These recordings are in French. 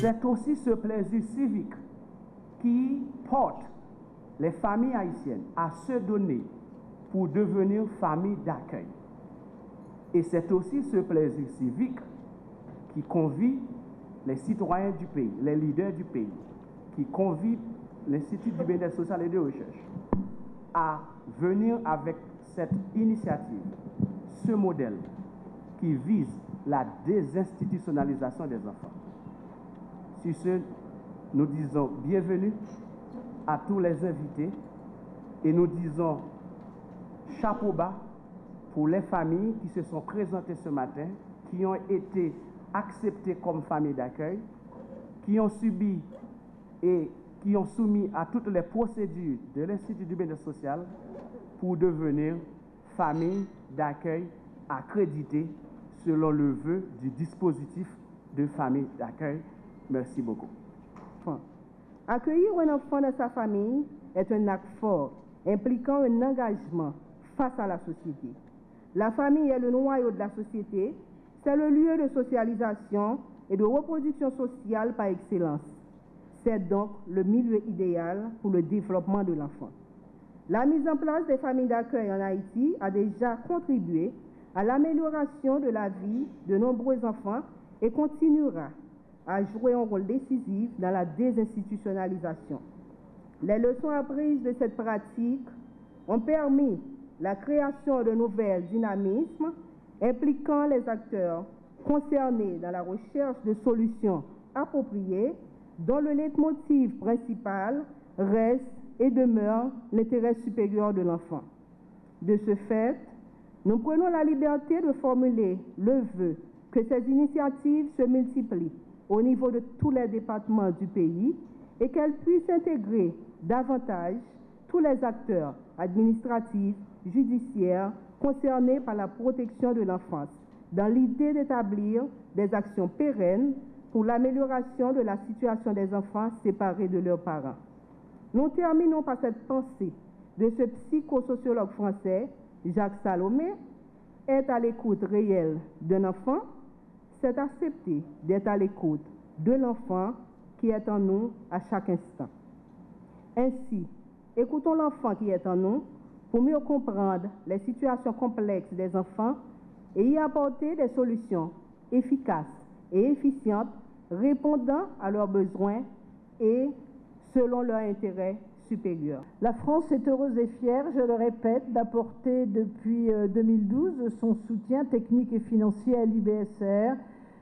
C'est aussi ce plaisir civique qui porte les familles haïtiennes à se donner pour devenir famille d'accueil. Et c'est aussi ce plaisir civique qui convie les citoyens du pays, les leaders du pays, qui convie l'Institut du bien-être social et de recherche à venir avec cette initiative, ce modèle qui vise la désinstitutionnalisation des enfants. Sur ce, nous disons bienvenue à tous les invités et nous disons chapeau bas pour les familles qui se sont présentées ce matin, qui ont été acceptées comme familles d'accueil, qui ont subi et qui ont soumis à toutes les procédures de l'Institut du bien-être social pour devenir familles d'accueil accréditées selon le vœu du dispositif de famille d'accueil. Merci beaucoup. Accueillir un enfant dans sa famille est un acte fort, impliquant un engagement face à la société. La famille est le noyau de la société, c'est le lieu de socialisation et de reproduction sociale par excellence. C'est donc le milieu idéal pour le développement de l'enfant. La mise en place des familles d'accueil en Haïti a déjà contribué à l'amélioration de la vie de nombreux enfants et continuera à jouer un rôle décisif dans la désinstitutionnalisation. Les leçons apprises de cette pratique ont permis la création de nouvelles dynamismes impliquant les acteurs concernés dans la recherche de solutions appropriées dont le leitmotiv principal reste et demeure l'intérêt supérieur de l'enfant. De ce fait, nous prenons la liberté de formuler le vœu que ces initiatives se multiplient au niveau de tous les départements du pays et qu'elles puissent intégrer davantage tous les acteurs administratifs, judiciaires concernés par la protection de l'enfance, dans l'idée d'établir des actions pérennes pour l'amélioration de la situation des enfants séparés de leurs parents. Nous terminons par cette pensée de ce psychosociologue français, Jacques Salomé: être à l'écoute réelle d'un enfant, c'est accepter d'être à l'écoute de l'enfant qui est en nous à chaque instant. Ainsi, écoutons l'enfant qui est en nous pour mieux comprendre les situations complexes des enfants et y apporter des solutions efficaces et efficientes répondant à leurs besoins et selon leur intérêt supérieur. La France est heureuse et fière, je le répète, d'apporter depuis 2012 son soutien technique et financier à l'IBSR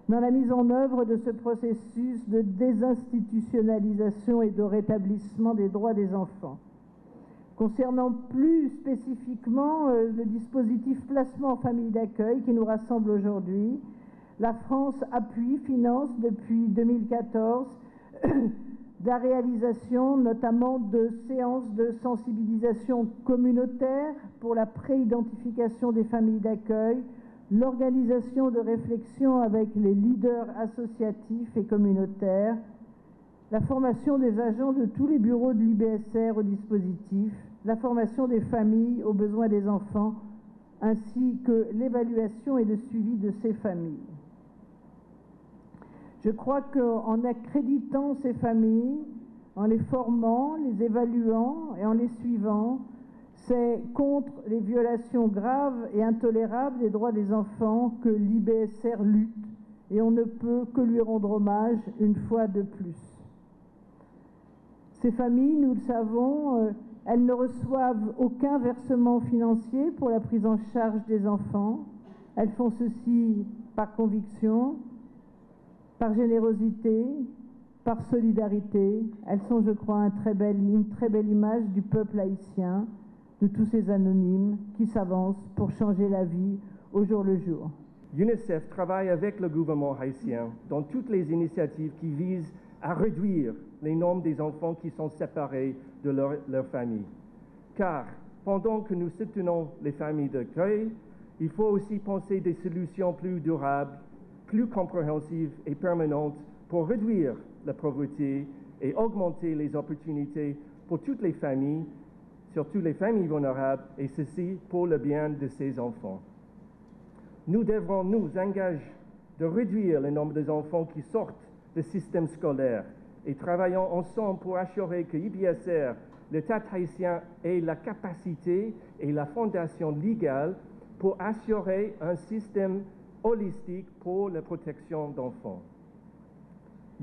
dans la mise en œuvre de ce processus de désinstitutionnalisation et de rétablissement des droits des enfants. Concernant plus spécifiquement le dispositif placement en famille d'accueil qui nous rassemble aujourd'hui, la France appuie, finance depuis 2014 la réalisation notamment de séances de sensibilisation communautaire pour la pré-identification des familles d'accueil, l'organisation de réflexions avec les leaders associatifs et communautaires, la formation des agents de tous les bureaux de l'IBSR au dispositif, la formation des familles aux besoins des enfants, ainsi que l'évaluation et le suivi de ces familles. Je crois qu'en accréditant ces familles, en les formant, les évaluant et en les suivant, c'est contre les violations graves et intolérables des droits des enfants que l'IBSR lutte, et on ne peut que lui rendre hommage une fois de plus. Ces familles, nous le savons, elles ne reçoivent aucun versement financier pour la prise en charge des enfants. Elles font ceci par conviction, par générosité, par solidarité. Elles sont, je crois, une très belle image du peuple haïtien, de tous ces anonymes qui s'avancent pour changer la vie au jour le jour. UNICEF travaille avec le gouvernement haïtien dans toutes les initiatives qui visent à réduire les nombres des enfants qui sont séparés de leur famille. Car pendant que nous soutenons les familles d'accueil, il faut aussi penser des solutions plus durables, plus compréhensives et permanentes pour réduire la pauvreté et augmenter les opportunités pour toutes les familles, surtout les familles vulnérables, et ceci pour le bien de ces enfants. Nous devrons nous engager de réduire le nombre d'enfants qui sortent le système scolaire et travaillons ensemble pour assurer que IBSR, l'État haïtien, ait la capacité et la fondation légale pour assurer un système holistique pour la protection d'enfants.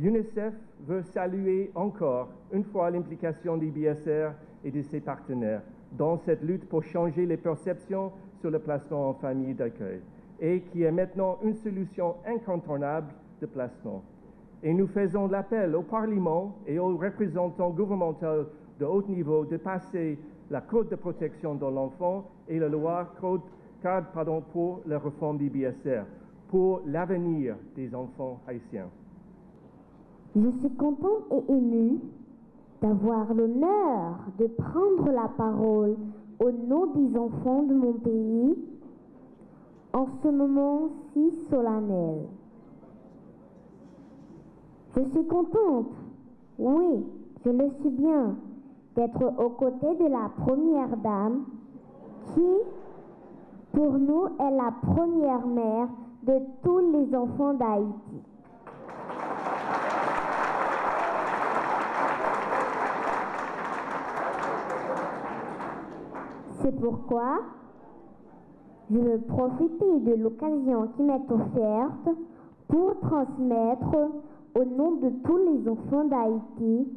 UNICEF veut saluer encore une fois l'implication d'IBSR et de ses partenaires dans cette lutte pour changer les perceptions sur le placement en famille d'accueil et qui est maintenant une solution incontournable de placement. Et nous faisons l'appel au Parlement et aux représentants gouvernementaux de haut niveau de passer la Code de protection de l'enfant et la loi cadre pour la réforme d'IBSR pour l'avenir des enfants haïtiens. Je suis contente et émue d'avoir l'honneur de prendre la parole au nom des enfants de mon pays en ce moment si solennel. Je suis contente, oui, je le suis bien, d'être aux côtés de la première dame qui, pour nous, est la première mère de tous les enfants d'Haïti. C'est pourquoi je veux profiter de l'occasion qui m'est offerte pour transmettre au nom de tous les enfants d'Haïti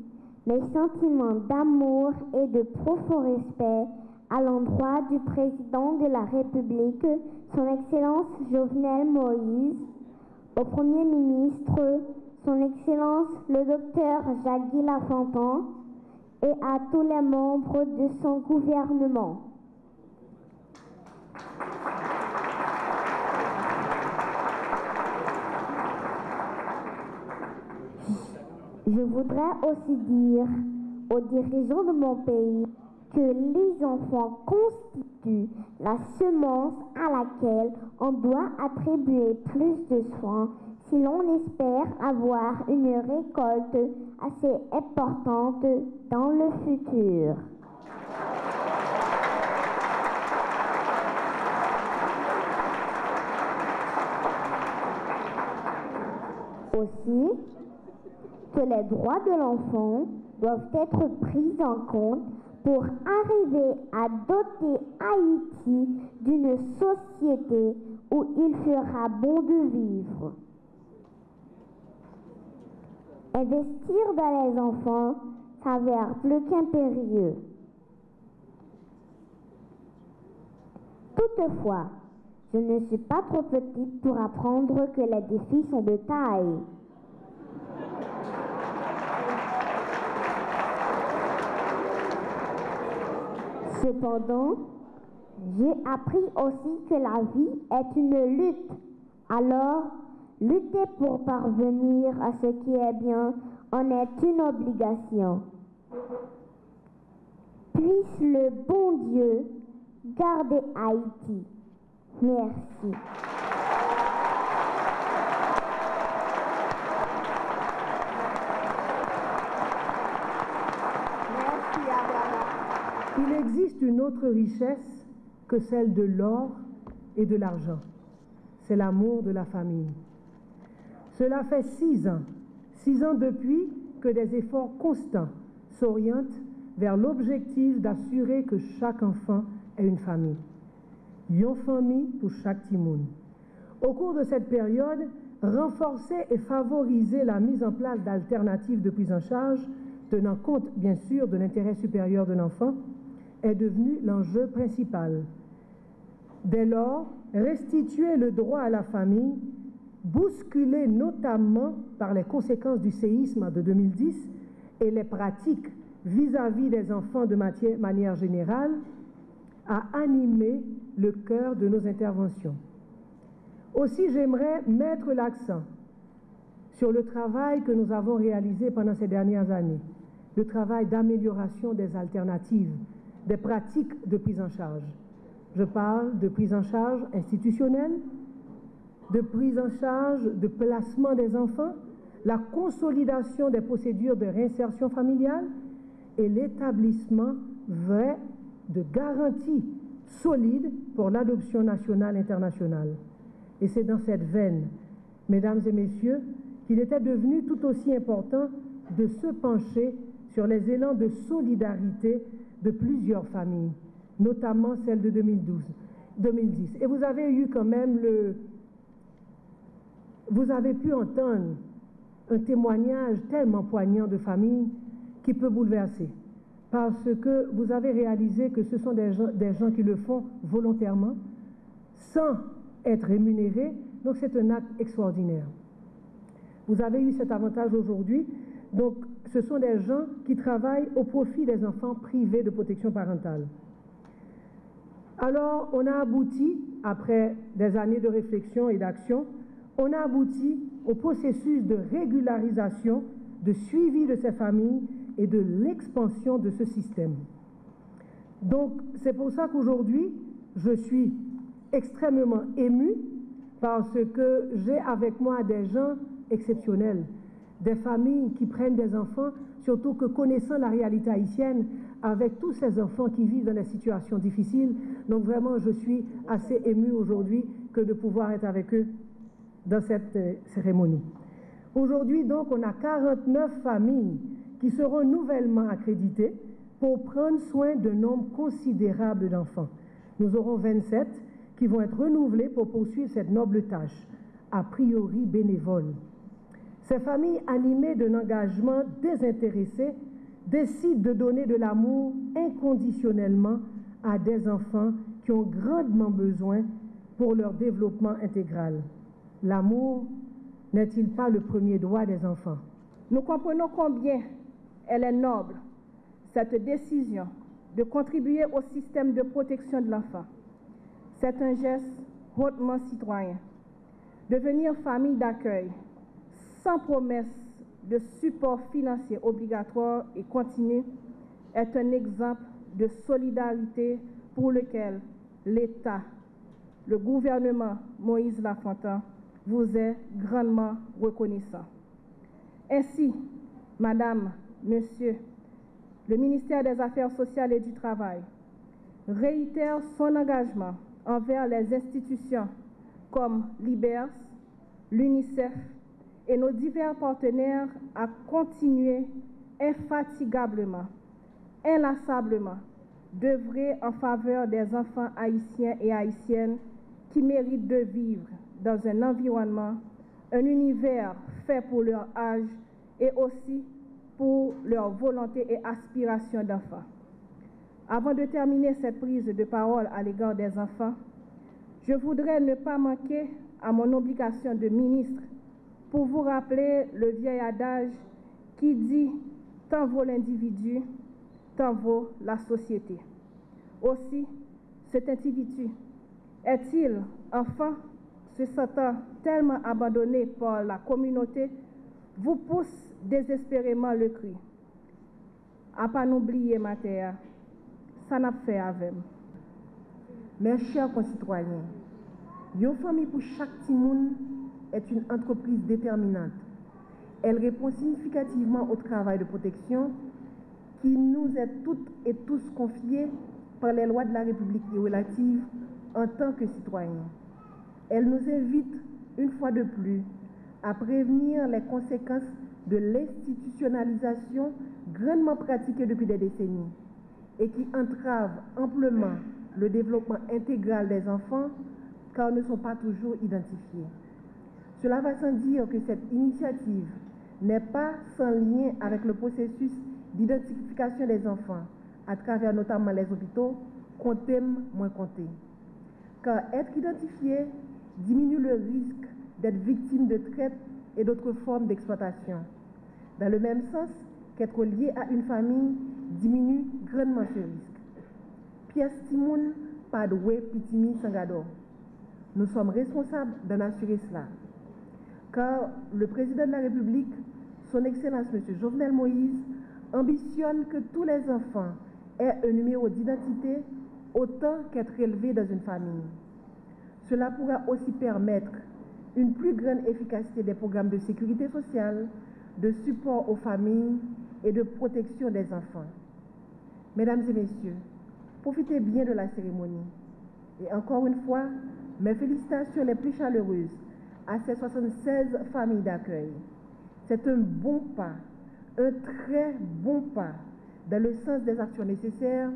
mes sentiments d'amour et de profond respect à l'endroit du président de la République, son Excellence Jovenel Moïse, au Premier ministre, son Excellence le Docteur Jacques Lafontaine, et à tous les membres de son gouvernement. Je voudrais aussi dire aux dirigeants de mon pays que les enfants constituent la semence à laquelle on doit attribuer plus de soins si l'on espère avoir une récolte assez importante dans le futur. Aussi, que les droits de l'enfant doivent être pris en compte pour arriver à doter Haïti d'une société où il fera bon de vivre. Investir dans les enfants s'avère plus qu'impérieux. Toutefois, je ne suis pas trop petite pour apprendre que les défis sont de taille. Cependant, j'ai appris aussi que la vie est une lutte. Alors, lutter pour parvenir à ce qui est bien en est une obligation. Puisse le bon Dieu garder Haïti. Merci. Il existe une autre richesse que celle de l'or et de l'argent. C'est l'amour de la famille. Cela fait 6 ans depuis que des efforts constants s'orientent vers l'objectif d'assurer que chaque enfant ait une famille. Une famille pour chaque timoun. Au cours de cette période, renforcer et favoriser la mise en place d'alternatives de prise en charge, tenant compte bien sûr de l'intérêt supérieur de l'enfant, est devenu l'enjeu principal. Dès lors, restituer le droit à la famille, bousculé notamment par les conséquences du séisme de 2010 et les pratiques vis-à-vis des enfants de manière générale, a animé le cœur de nos interventions. Aussi, j'aimerais mettre l'accent sur le travail que nous avons réalisé pendant ces dernières années, le travail d'amélioration des alternatives, des pratiques de prise en charge. Je parle de prise en charge institutionnelle, de prise en charge de placement des enfants, la consolidation des procédures de réinsertion familiale et l'établissement vrai de garanties solides pour l'adoption nationale et internationale. Et c'est dans cette veine, mesdames et messieurs, qu'il était devenu tout aussi important de se pencher sur les élans de solidarité de plusieurs familles, notamment celle de 2010. Et vous avez eu quand même vous avez pu entendre un témoignage tellement poignant de familles qui peut bouleverser, parce que vous avez réalisé que ce sont des gens qui le font volontairement, sans être rémunérés, donc c'est un acte extraordinaire. Vous avez eu cet avantage aujourd'hui, donc ce sont des gens qui travaillent au profit des enfants privés de protection parentale. Alors, on a abouti, après des années de réflexion et d'action, on a abouti au processus de régularisation, de suivi de ces familles et de l'expansion de ce système. Donc, c'est pour ça qu'aujourd'hui, je suis extrêmement émue parce que j'ai avec moi des gens exceptionnels, des familles qui prennent des enfants, surtout que connaissant la réalité haïtienne, avec tous ces enfants qui vivent dans des situations difficiles. Donc vraiment, je suis assez émue aujourd'hui que de pouvoir être avec eux dans cette cérémonie. Aujourd'hui, donc, on a 49 familles qui seront nouvellement accréditées pour prendre soin d'un nombre considérable d'enfants. Nous aurons 27 qui vont être renouvelés pour poursuivre cette noble tâche, a priori bénévole. Ces familles animées d'un engagement désintéressé décident de donner de l'amour inconditionnellement à des enfants qui ont grandement besoin pour leur développement intégral. L'amour n'est-il pas le premier droit des enfants? Nous comprenons combien elle est noble, cette décision de contribuer au système de protection de l'enfant. C'est un geste hautement citoyen. Devenir famille d'accueil sans promesse de support financier obligatoire et continu est un exemple de solidarité pour lequel l'État, le gouvernement Moïse Lafontaine, vous est grandement reconnaissant. Ainsi, Madame, Monsieur, le ministère des Affaires sociales et du Travail réitère son engagement envers les institutions comme l'IBERS, l'UNICEF et nos divers partenaires à continuer infatigablement, inlassablement, d'œuvrer en faveur des enfants haïtiens et haïtiennes qui méritent de vivre dans un environnement, un univers fait pour leur âge et aussi pour leur volonté et aspiration d'enfants. Avant de terminer cette prise de parole à l'égard des enfants, je voudrais ne pas manquer à mon obligation de ministre pour vous rappeler le vieil adage qui dit « tant vaut l'individu, tant vaut la société ». Aussi, cet individu est-il, enfant, se sentant tellement abandonné par la communauté, vous pousse désespérément le cri. À pas n'oublier ma terre, ça n'a fait avec. Mes chers concitoyens, une famille pour chaque petit monde est une entreprise déterminante. Elle répond significativement au travail de protection qui nous est toutes et tous confié par les lois de la République et relatives en tant que citoyens. Elle nous invite, une fois de plus, à prévenir les conséquences de l'institutionnalisation grandement pratiquée depuis des décennies et qui entrave amplement le développement intégral des enfants car ne sont pas toujours identifiés. Cela va sans dire que cette initiative n'est pas sans lien avec le processus d'identification des enfants à travers notamment les hôpitaux, qu'on aime moins compter. Car être identifié diminue le risque d'être victime de traite et d'autres formes d'exploitation. Dans le même sens qu'être lié à une famille diminue grandement ce risque. Pièce Timoun, pas de pitimi sangado. Nous sommes responsables d'en assurer cela. Car le président de la République, son Excellence M. Jovenel Moïse, ambitionne que tous les enfants aient un numéro d'identité autant qu'être élevés dans une famille. Cela pourra aussi permettre une plus grande efficacité des programmes de sécurité sociale, de support aux familles et de protection des enfants. Mesdames et messieurs, profitez bien de la cérémonie. Et encore une fois, mes félicitations les plus chaleureuses à ces 76 familles d'accueil. C'est un bon pas, un très bon pas dans le sens des actions nécessaires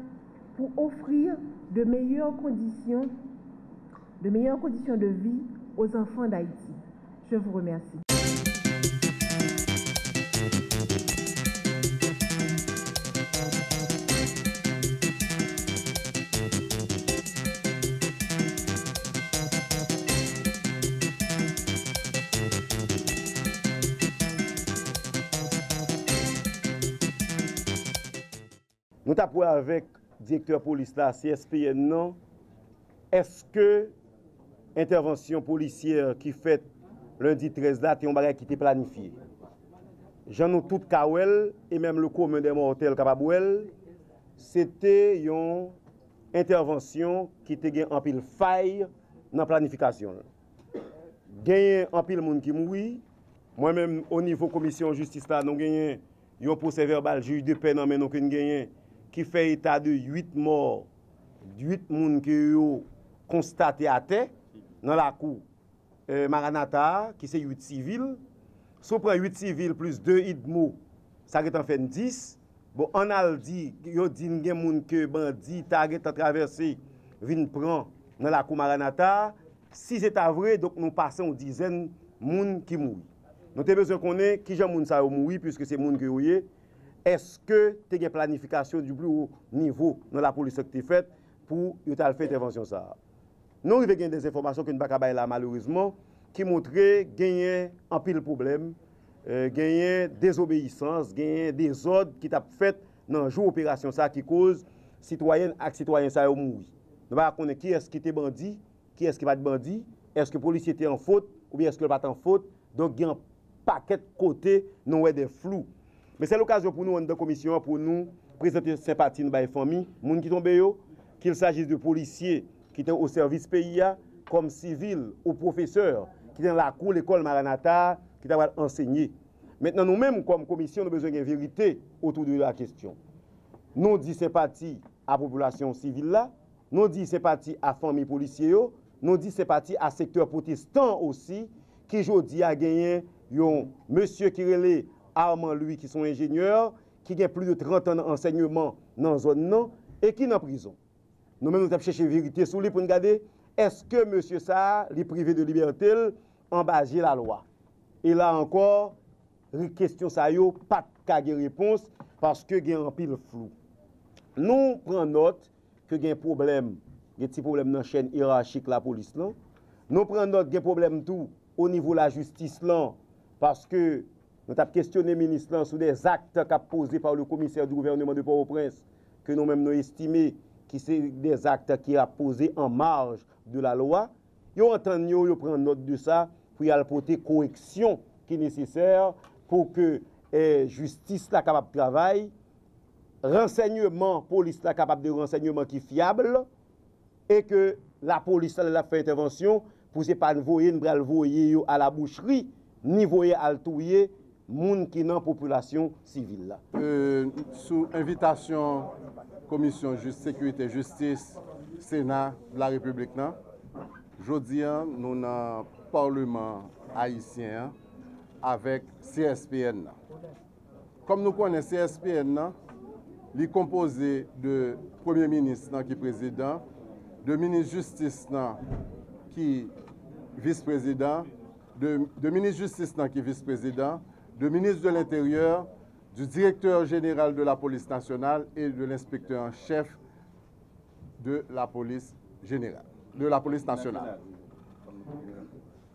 pour offrir de meilleures conditions de vie aux enfants d'Haïti. Je vous remercie. Nous avons avec le directeur police là, CSPN, non? Est-ce que l'intervention policière qui fait lundi 13 là, c'est un bagage qui était planifié? J'en ai tout Kawel et même le commun des mortels Kababouel, c'était une intervention qui était en pile faille dans la planification. Gagné en pile monde qui mourit. Moi-même, au niveau commission justice là, nous gagnons un procès verbal juge de paix, mais nous gagnons qui fait état de 8 morts, 8 personnes qui ont constaté à terre dans la cour Maranatha, qui c'est 8 civils. Si on prend 8 civils plus 2 idmo, ça est en fait 10. Bon, on a dit, il y a des gens qui bandit, target à traverser, viennent prendre dans la cour Maranatha. Si c'est vrai, donc nous passons une dizaine de gens qui mourent. Nous avons besoin de connaître qui gens ça mourir puisque c'est gens qui mourent. Est-ce que tu as une planification du plus haut niveau dans la police qui est faite pour faire intervention ça? Nous avons des informations que nous n'avons pas là malheureusement qui montrent qu'il y a un pile problème, qu'il y a désobéissance, qu'il y a des ordres qui sont faits dans le jour opération ça qui cause citoyens et citoyens ça mourir. Nous ne savons pas qui est-ce qui était bandit, qui est-ce qui va être bandit, est-ce que le policier était en faute ou bien est-ce qu'il n'est pas en faute. Donc il y a un paquet de côtés, nous avons des flous. Mais c'est l'occasion pour nous, en commission, pour nous présenter sympathie dans les familles, les gens qui tombent, qu'il s'agisse de policiers qui étaient au service pays, comme civils ou professeurs qui étaient dans la cour, l'école Maranatha, qui étaient enseigner. Maintenant, nous-mêmes, comme commission, nous avons besoin de vérité autour de la question. Nous disons sympathie à la population civile, là, nous disons sympathie à la famille policière, nous disons sympathie à secteur protestant aussi, qui aujourd'hui a gagné un monsieur qui relève Armand, lui, qui sont ingénieurs, qui ont plus de 30 ans d'enseignement dans la zone et qui sont en prison. Nous-mêmes, nous avons cherché la vérité sur lui pour nous regarder, est-ce que monsieur ça, les privé de liberté, en base la loi? Et là encore, les questions ça yo pas de réponse parce que il y a un pile flou. Nous prenons note que il y a un problème, il y a un petit problème dans la chaîne hiérarchique la police là. Nous prenons note qu'il y a un problème tout au niveau de la justice là parce que nous avons questionné le ministre sur des actes posés par le commissaire du gouvernement de Port-au-Prince que nous-mêmes nous estimons que c'est des actes qui sont posés en marge de la loi. Ils ont entendu, ils prennent note de ça pour y apporter correction qui est nécessaire pour que la justice soit capable de travailler, renseignement, police soit capable de renseignement qui est fiable et que la police a fait intervention pour ne pas envoyer à la boucherie, ni voyer à le touiller moun qui dans la population civile. Sous invitation Commission Sécurité Justice Sénat de la République, aujourd'hui nous dans le Parlement haïtien avec CSPN. Comme nous connaissons CSPN, il est composé de Premier ministre qui est président, de ministre de Justice qui est vice-président, de ministre de Justice qui est vice-président, de ministre de l'Intérieur, du directeur général de la police nationale et de l'inspecteur en chef de la police générale, de la police nationale.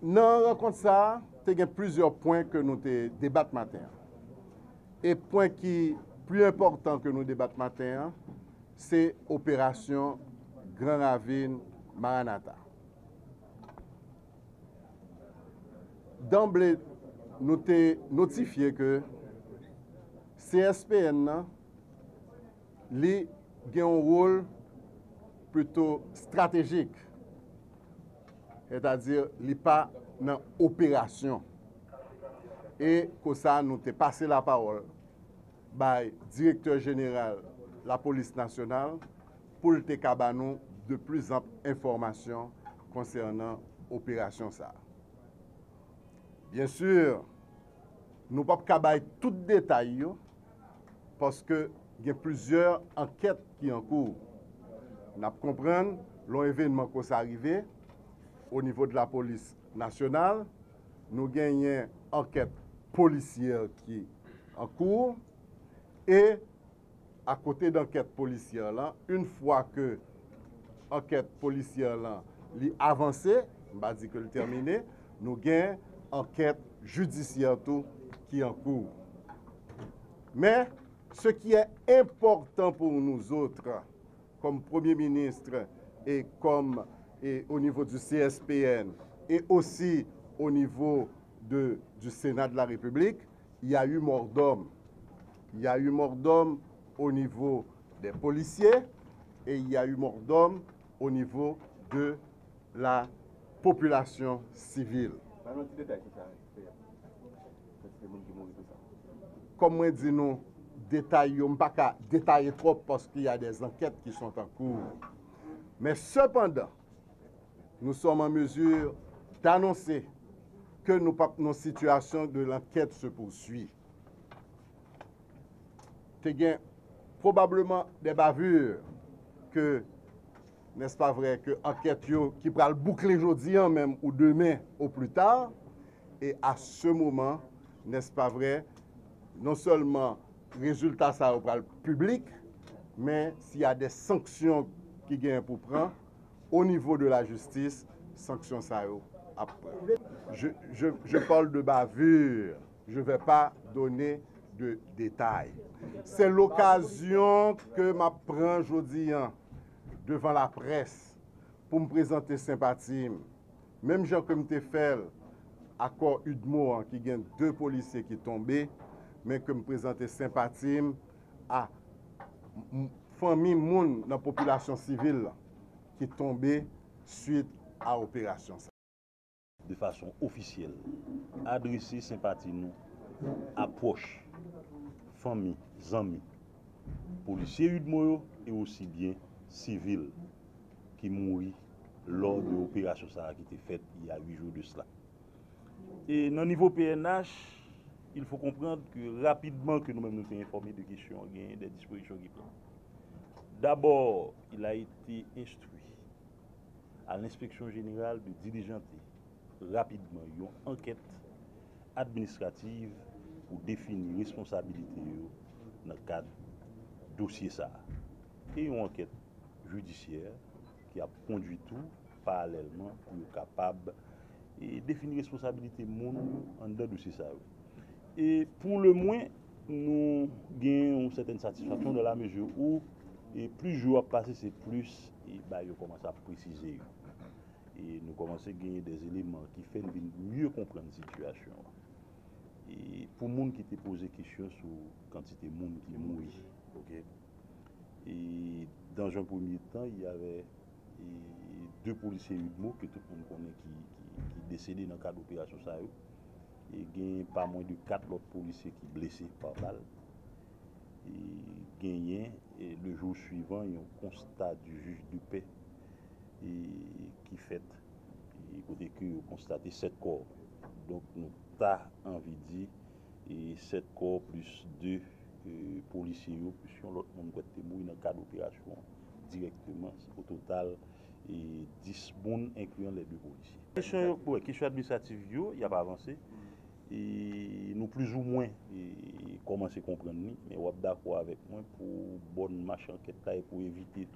Dans la rencontre ça, il y a plusieurs points que nous débattons matin. Et point qui plus important que nous débattons matin, c'est l'opération Grand Ravine Maranatha. D'emblée, nous avons notifié que CSPN a un rôle plutôt stratégique, c'est-à-dire qu'il n'est pas dans l'opération. Et que ça, nous avons passé la parole au directeur général de la police nationale pour te cabanon de plus amples informations concernant l'opération ça. Bien sûr, nous ne pouvons pas bailler tout détail parce que il y a plusieurs enquêtes qui sont en cours. Nous comprenons l'événement qui est arrivé au niveau de la police nationale. Nous gagnons une enquête policière qui est en cours. Et à côté d'enquête policière, là, une fois que l'enquête policière est avancée, je ne vais pas dire que le terminé, nous gagnons enquête judiciaire tout qui est en cours. Mais ce qui est important pour nous autres, comme Premier ministre et comme au niveau du CSPN et aussi au niveau du Sénat de la République, il y a eu mort d'homme. Il y a eu mort d'homme au niveau des policiers et il y a eu mort d'homme au niveau de la population civile. Comme moi dis nous, détail, on ne peut pas détailler trop parce qu'il y a des enquêtes qui sont en cours. Mais cependant, nous sommes en mesure d'annoncer que nos situations de l'enquête se poursuit. Il y a probablement des bavures que, n'est-ce pas vrai, que l'enquête qui va le boucler aujourd'hui même ou demain au plus tard. Et à ce moment, n'est-ce pas vrai, non seulement résultat ça va le public, mais s'il y a des sanctions qui gagnent pour prendre, au niveau de la justice, sanctions ça après. Je parle de bavure, je ne vais pas donner de détails. C'est l'occasion que je prends aujourd'hui devant la presse pour me présenter sympathie. Même gens comme je fait accord Udmo qui gagne 2 policiers qui tombés, mais que me présenter sympathie à famille moun dans la population civile qui tombée suite à l'opération. De façon officielle, adresser sympathie nous, approche, famille, amis, policiers Udmo et aussi bien civils qui mourent lors de l'opération qui a été faite il y a 8 jours de cela. Et dans le niveau PNH, il faut comprendre que rapidement que nous-mêmes nous sommes informés de questions, il y a des dispositions qui prennent. D'abord, il a été instruit à l'inspection générale de diligenter rapidement une enquête administrative pour définir les responsabilités dans le cadre du dossier ça. Et une enquête judiciaire qui a conduit tout parallèlement pour être capable de définir les responsabilités en dedans de ça. Et pour le moins, nous gagnons une certaine satisfaction dans la mesure où et plus jours passés, c'est plus, et on commence à préciser. Et nous commençons à gagner des éléments qui font mieux comprendre la situation. Et pour les gens qui te posé question sur la quantité de monde qui mourit, okay? Et dans un premier temps, il y avait 2 policiers Udmo que tout le monde connaît qui décédés dans le cadre d'opération Sahel. Et il y a pas moins de 4 autres policiers qui sont blessés par balle. Et gagné le jour suivant, il y a un constat du juge de paix qui fait côté que vous constatez 7 corps. Donc nous avons envie de dire et 7 corps plus 2 policiers plus l'autre monde qui est mort dans le cadre d'opération directement au total et 10 personnes incluant les 2 policiers. Question administrative, il n'y a pas avancé. Et nous plus ou moins commencer à comprendre, mais on est d'accord avec moi pour bonne marche enquête et pour éviter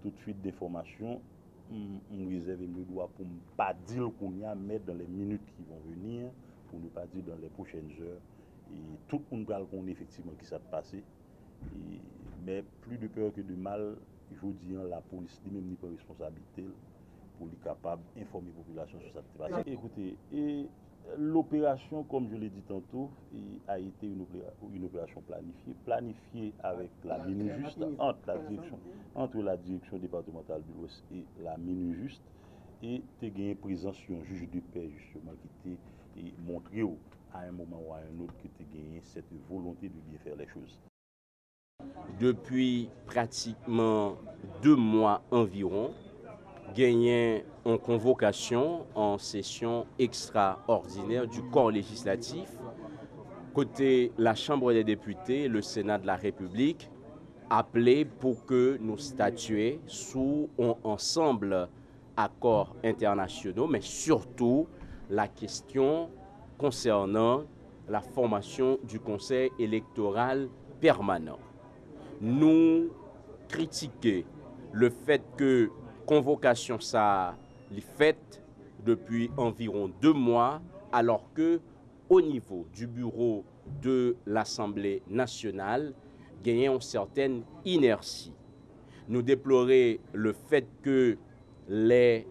toute fuite d'informations. On réserve le droit pour ne pas dire qu'on y a, mais dans les minutes qui vont venir, pour ne pas dire dans les prochaines heures. Et tout le monde va connaître effectivement qui s'est passé. Mais plus de peur que de mal, je vous dis, la police n'a même pas responsabilité pour être capable d'informer la population sur cette situation. Écoutez, l'opération, comme je l'ai dit tantôt, a été une opération planifiée avec la Minujuste, entre la direction départementale de l'Ouest et la Minujuste, et tu as gagné présence sur un juge de paix justement qui t'a montré à un moment ou à un autre que tu as gagné cette volonté de bien faire les choses. Depuis pratiquement 2 mois environ, gagné en convocation en session extraordinaire du corps législatif Côté la Chambre des députés, le Sénat de la République, appelé pour que nous statuions sous un ensemble d'accords internationaux, mais surtout la question concernant la formation du Conseil électoral permanent. Nous critiquons le fait que convocation ça est faite depuis environ 2 mois, alors que au niveau du bureau de l'Assemblée nationale, il y a une certaine inertie. Nous déplorons le fait que les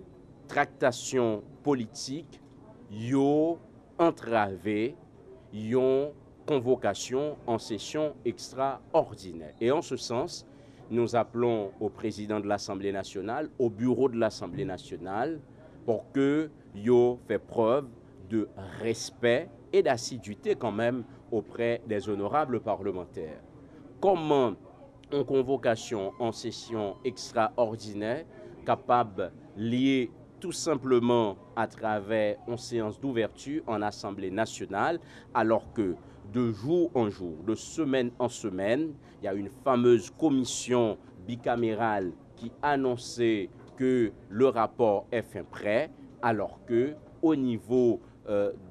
tractations politiques ont entravé une convocation en session extraordinaire. Et en ce sens, nous appelons au président de l'Assemblée nationale, au bureau de l'Assemblée nationale, pour que yo fait preuve de respect et d'assiduité quand même auprès des honorables parlementaires. Comment une convocation en session extraordinaire capable liée tout simplement à travers une séance d'ouverture en Assemblée nationale, alors que de jour en jour, de semaine en semaine, il y a une fameuse commission bicamérale qui annonçait que le rapport est fin prêt, alors que au niveau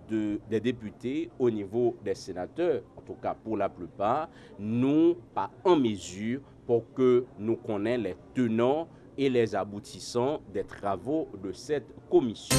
des députés, au niveau des sénateurs, en tout cas pour la plupart, nous pas en mesure pour que nous connaissions les tenants et les aboutissants des travaux de cette commission.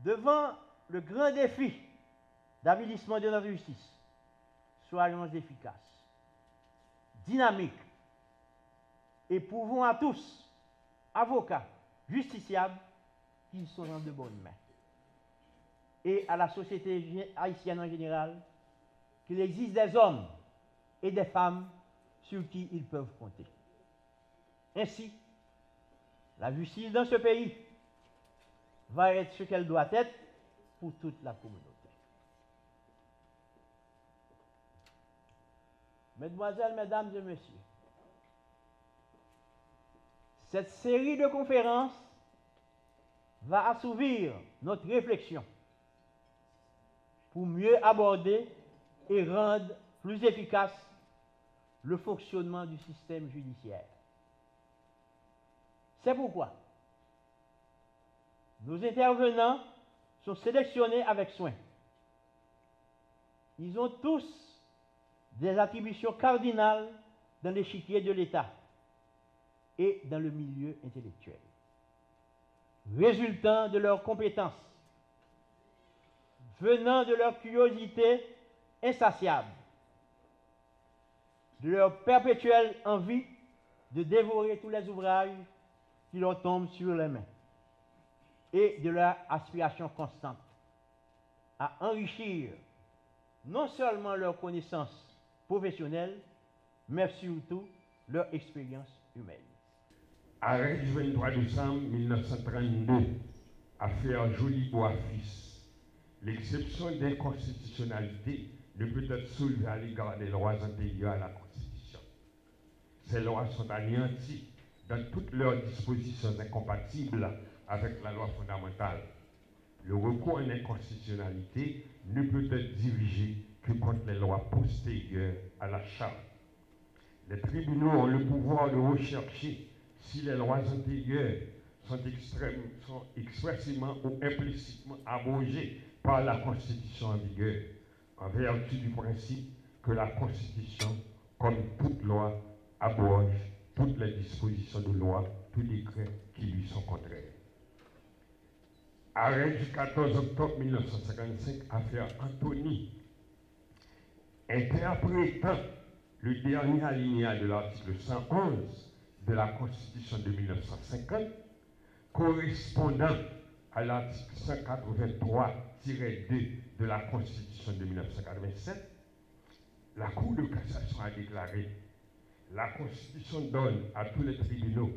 Devant le grand défi d'avilissement de notre justice, soyons efficaces, dynamiques et prouvons à tous, avocats, justiciables, qu'ils sont dans de bonnes mains. Et à la société haïtienne en général, qu'il existe des hommes et des femmes sur qui ils peuvent compter. Ainsi, la justice dans ce pays va être ce qu'elle doit être pour toute la communauté. Mesdemoiselles, Mesdames et Messieurs, cette série de conférences va assouvir notre réflexion pour mieux aborder et rendre plus efficace le fonctionnement du système judiciaire. C'est pourquoi nos intervenants sont sélectionnés avec soin. Ils ont tous des attributions cardinales dans l'échiquier de l'État et dans le milieu intellectuel, résultant de leurs compétences, venant de leur curiosité insatiable, de leur perpétuelle envie de dévorer tous les ouvrages qui leur tombent sur les mains, et de leur aspiration constante à enrichir non seulement leurs connaissances professionnelles, mais surtout leur expérience humaine. Arrêt du 23 décembre 1932, affaire Jolibois-Fils. L'exception d'inconstitutionnalité ne peut être soulevée à l'égard des lois antérieures à la Constitution. Ces lois sont anéanties dans toutes leurs dispositions incompatibles avec la loi fondamentale. Le recours en inconstitutionnalité ne peut être dirigé que contre les lois postérieures à la Charte. Les tribunaux ont le pouvoir de rechercher si les lois antérieures sont expressément ou implicitement abrogées par la Constitution en vigueur, en vertu du principe que la Constitution, comme toute loi, abroge toutes les dispositions de loi, tout décret qui lui sont contraires. Arrêt du 14 octobre 1955, affaire Anthony. Interprétant le dernier alinéa de l'article 111 de la Constitution de 1950, correspondant à l'article 183-2 de la Constitution de 1987, la Cour de cassation a déclaré: la Constitution donne à tous les tribunaux,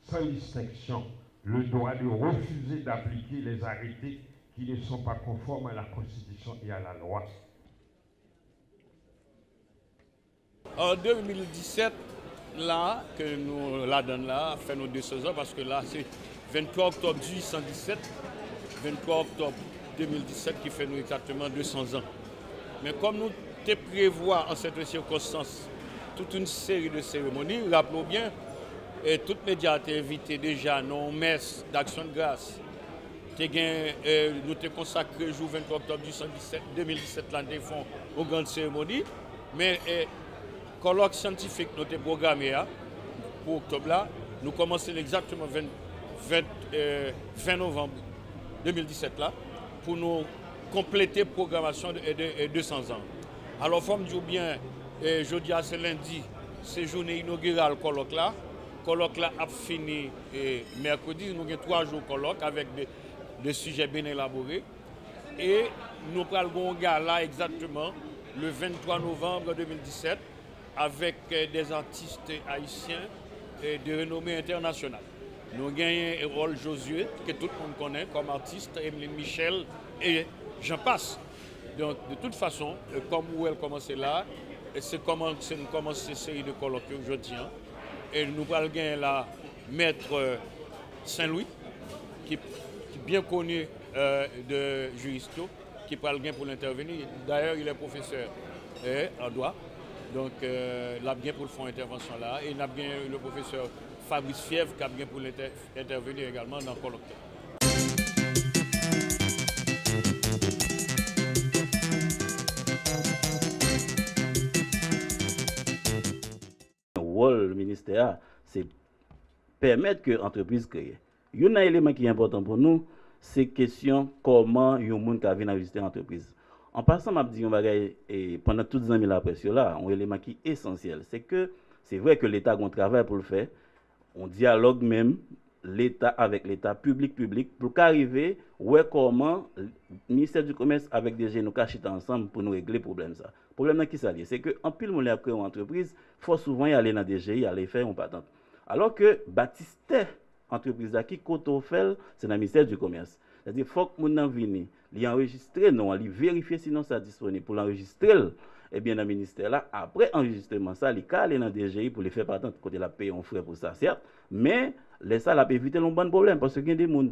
sans distinction, le droit de refuser d'appliquer les arrêtés qui ne sont pas conformes à la Constitution et à la loi. En 2017, là, que nous la donnons là, fait nos 200 ans, parce que là, c'est 23 octobre 1817, 23 octobre 2017 qui fait nous exactement 200 ans. Mais comme nous te prévoit en cette circonstance toute une série de cérémonies, rappelons bien, et tous les médias ont invité déjà nos messes d'action de grâce. Nous te consacré le jour 23 octobre 2017, là, nous font aux grandes cérémonies. Mais colloque scientifique nous avons programmé pour octobre là, nous commençons exactement 20 novembre 2017 là, pour nous compléter la programmation de 200 ans. Alors, il faut me dire bien, jeudi à ce lundi, c'est journée inaugurale colloque là. Colloque là a fini mercredi, nous avons 3 jours colloque avec des sujets bien élaborés. Et nous prenons là exactement le 23 novembre 2017 avec des artistes haïtiens de renommée internationale. Nous gagnons Rôle Josué, que tout le monde connaît comme artiste, Emeline Michel et j'en passe. Donc, de toute façon, comme où elle commence là, c'est comment nous commençons cette série de colloques aujourd'hui. Et nous allons gagner la maître Saint-Louis, qui est bien connu de juriste, qui parle bien pour l'intervenir. D'ailleurs, il est professeur en droit. Donc, il a bien pour le fond intervention là. Et il a bien le professeur Fabrice Fièvre qui a bien pour intervenir également dans le colloque. Le rôle du ministère, c'est permettre que l'entreprise crée. Il y a un élément qui est important pour nous, c'est la question comment les gens qui viennent visiter l'entreprise. En passant, je dis que pendant toutes les années après cela, un élément qui est essentiel, c'est que c'est vrai que l'État a un travail pour le faire. On dialogue même l'État avec l'État public pour qu'arriver ouais comment le ministère du Commerce avec des gens nous cachent ensemble pour nous régler le problème ça. Le problème qui s'allie, c'est que en pile mon a créé une entreprise, faut souvent y aller dans des DGI, aller faire une patente. Alors que Baptiste entreprise qui côté fait, c'est dans le ministère du Commerce. C'est-à-dire faut que mon vienne, l'y enregistrer non, l'y vérifier sinon ça disponible pour l'enregistrer. Eh bien, dans le ministère là, après enregistrement, ça, il aller dans des DGI pour les faire patente, côté la paye en frais pour ça, certes, mais les ça, la éviter un bon problème, parce que il y a des gens,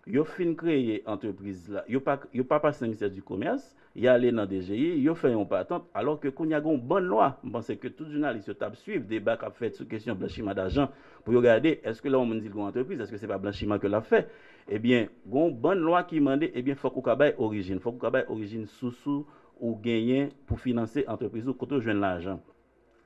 ils ont fin créer entreprise là, ils n'ont pas passé au ministère du Commerce, ils allé dans des DGI, ils ont fait une patente, alors que quand il y a une bonne loi, je pense que tout journaliste suivre débat qu'a fait sur question blanchiment d'argent, pour regarder, est-ce que là, on me dit une entreprise, est-ce que c'est pas blanchiment que l'a fait? Eh bien, une bonne loi qui m'a dit, eh bien, il faut qu'on ait origine, sous ou gagner pour financer l'entreprise ou quand on joue l'argent.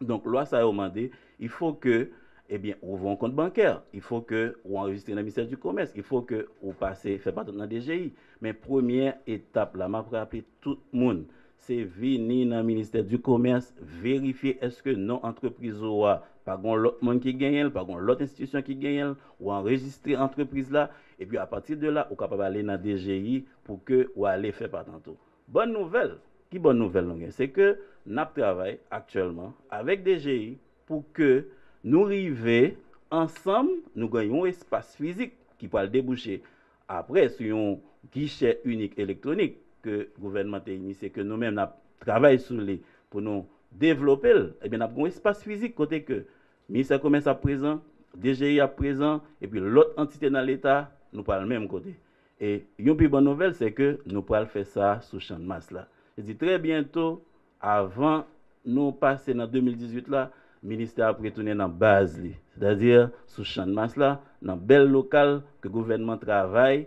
Donc, loi ça a demandé, il faut que, eh bien, ouvre un compte bancaire, il faut que on enregistre dans le ministère du Commerce, il faut que on passe, fait partie dans DGI. Mais première étape là, je vais appeler tout le monde, c'est venir dans le ministère du Commerce, vérifier est-ce que non entreprise ou pas l'autre monde qui gagne, pas l'autre institution qui gagne, ou enregistrer l'entreprise là, et puis à partir de là, on est capable d'aller dans DGI pour que ou aller faire partie tantôt. Bonne nouvelle. Qui bonne nouvelle, c'est que nous travaillons actuellement avec des DGI pour que nous arrivions ensemble, nous gagnons un espace physique qui peut déboucher après sur un guichet unique électronique que le gouvernement a initié, que nous-mêmes nous travaillons sur les pour nous développer. Eh bien, nous avons un espace physique côté que le ministère du Commerce à présent, DGI à présent, et puis l'autre entité dans l'État, nous parlons le même côté. Et une plus bonne nouvelle, c'est que nous pouvons faire ça sous champ de masse là. Je dis très bientôt, avant nous passer dans 2018 là, le ministère a retourné dans la base, c'est-à-dire sous champ de masse là, dans le bel local que le gouvernement travaille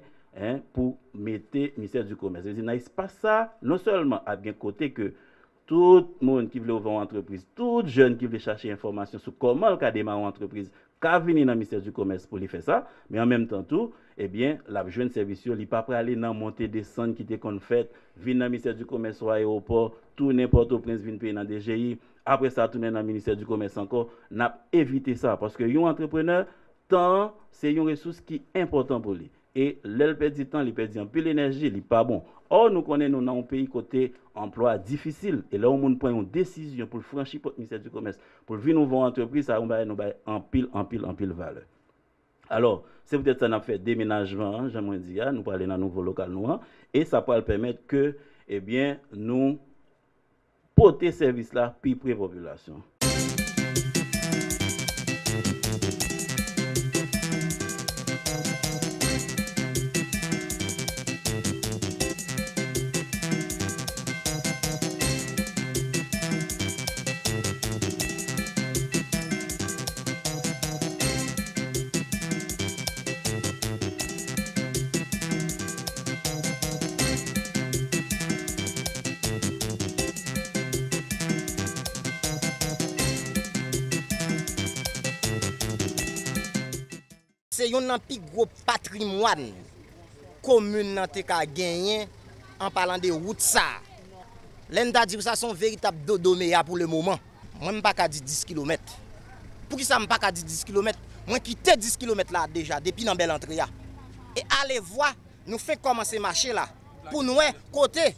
pour mettre le ministère du Commerce. Je dis dans l'espace ça, non seulement à bien côté que tout le monde qui veut ouvrir une entreprise, tout jeune qui veut chercher information sur comment le démarrer une entreprise, qu'à venir dans le ministère du Commerce pour lui faire ça, mais en même temps tout, eh bien, la jeune service, il n'est pas prêt à aller dans montée descendre qui était qu'on fait, venir dans le ministère du Commerce ou aéroport, tout n'importe où prince vient payer dans DGI, après ça, tourner dans le ministère du Commerce encore, n'a évité ça. Parce que un entrepreneur, temps, c'est une ressource qui est importante pour lui. Et l'elle perd du temps, il perd un peu l'énergie, il n'est pas bon. Or, nous connaissons dans un pays côté emploi difficile. Et là, on prend une décision pour franchir le ministère du Commerce, pour venir nous voir entreprise, ça va nous en pile valeur. Alors, c'est peut-être ça qu'on a fait déménagement, j'aimerais dire, nous parlons dans un nouveau local noir, et ça peut permettre que, eh bien, nous porter service là, puis pour la population. C'est un plus gros patrimoine commune qui a gagné en parlant de route ça. L'Enda dit que ça sont véritable dodoméa pour le moment. Moi je pas qu'à dire 10 km. Pour qui ça me pas qu'à dire 10 km? Moi quitté 10 km là déjà depuis dans belle entrée. Et allez voir, nous fait commencer marcher là pour nous côté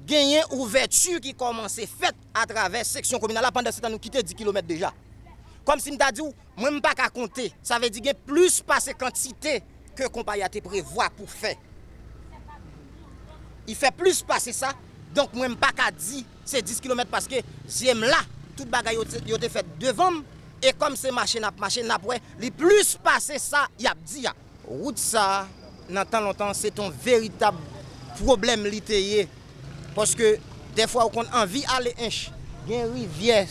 gagner ouverture qui commence faite à travers section communale là pendant ce temps nous quitté 10 km déjà. Comme si m'ta dit moi m'pas qu'à compter, ça veut dire que plus passer quantité que compagnie a prévoit pour faire. Il fait plus passer ça, donc moi m'pas qu'à dire c'est 10 km parce que j'aime là tout bagaille yo te fait devant et comme c'est machine après, les plus passer ça, y a dit route ça dans temps longtemps c'est un véritable problème litéyé parce que des fois on a envie aller inch. Rivière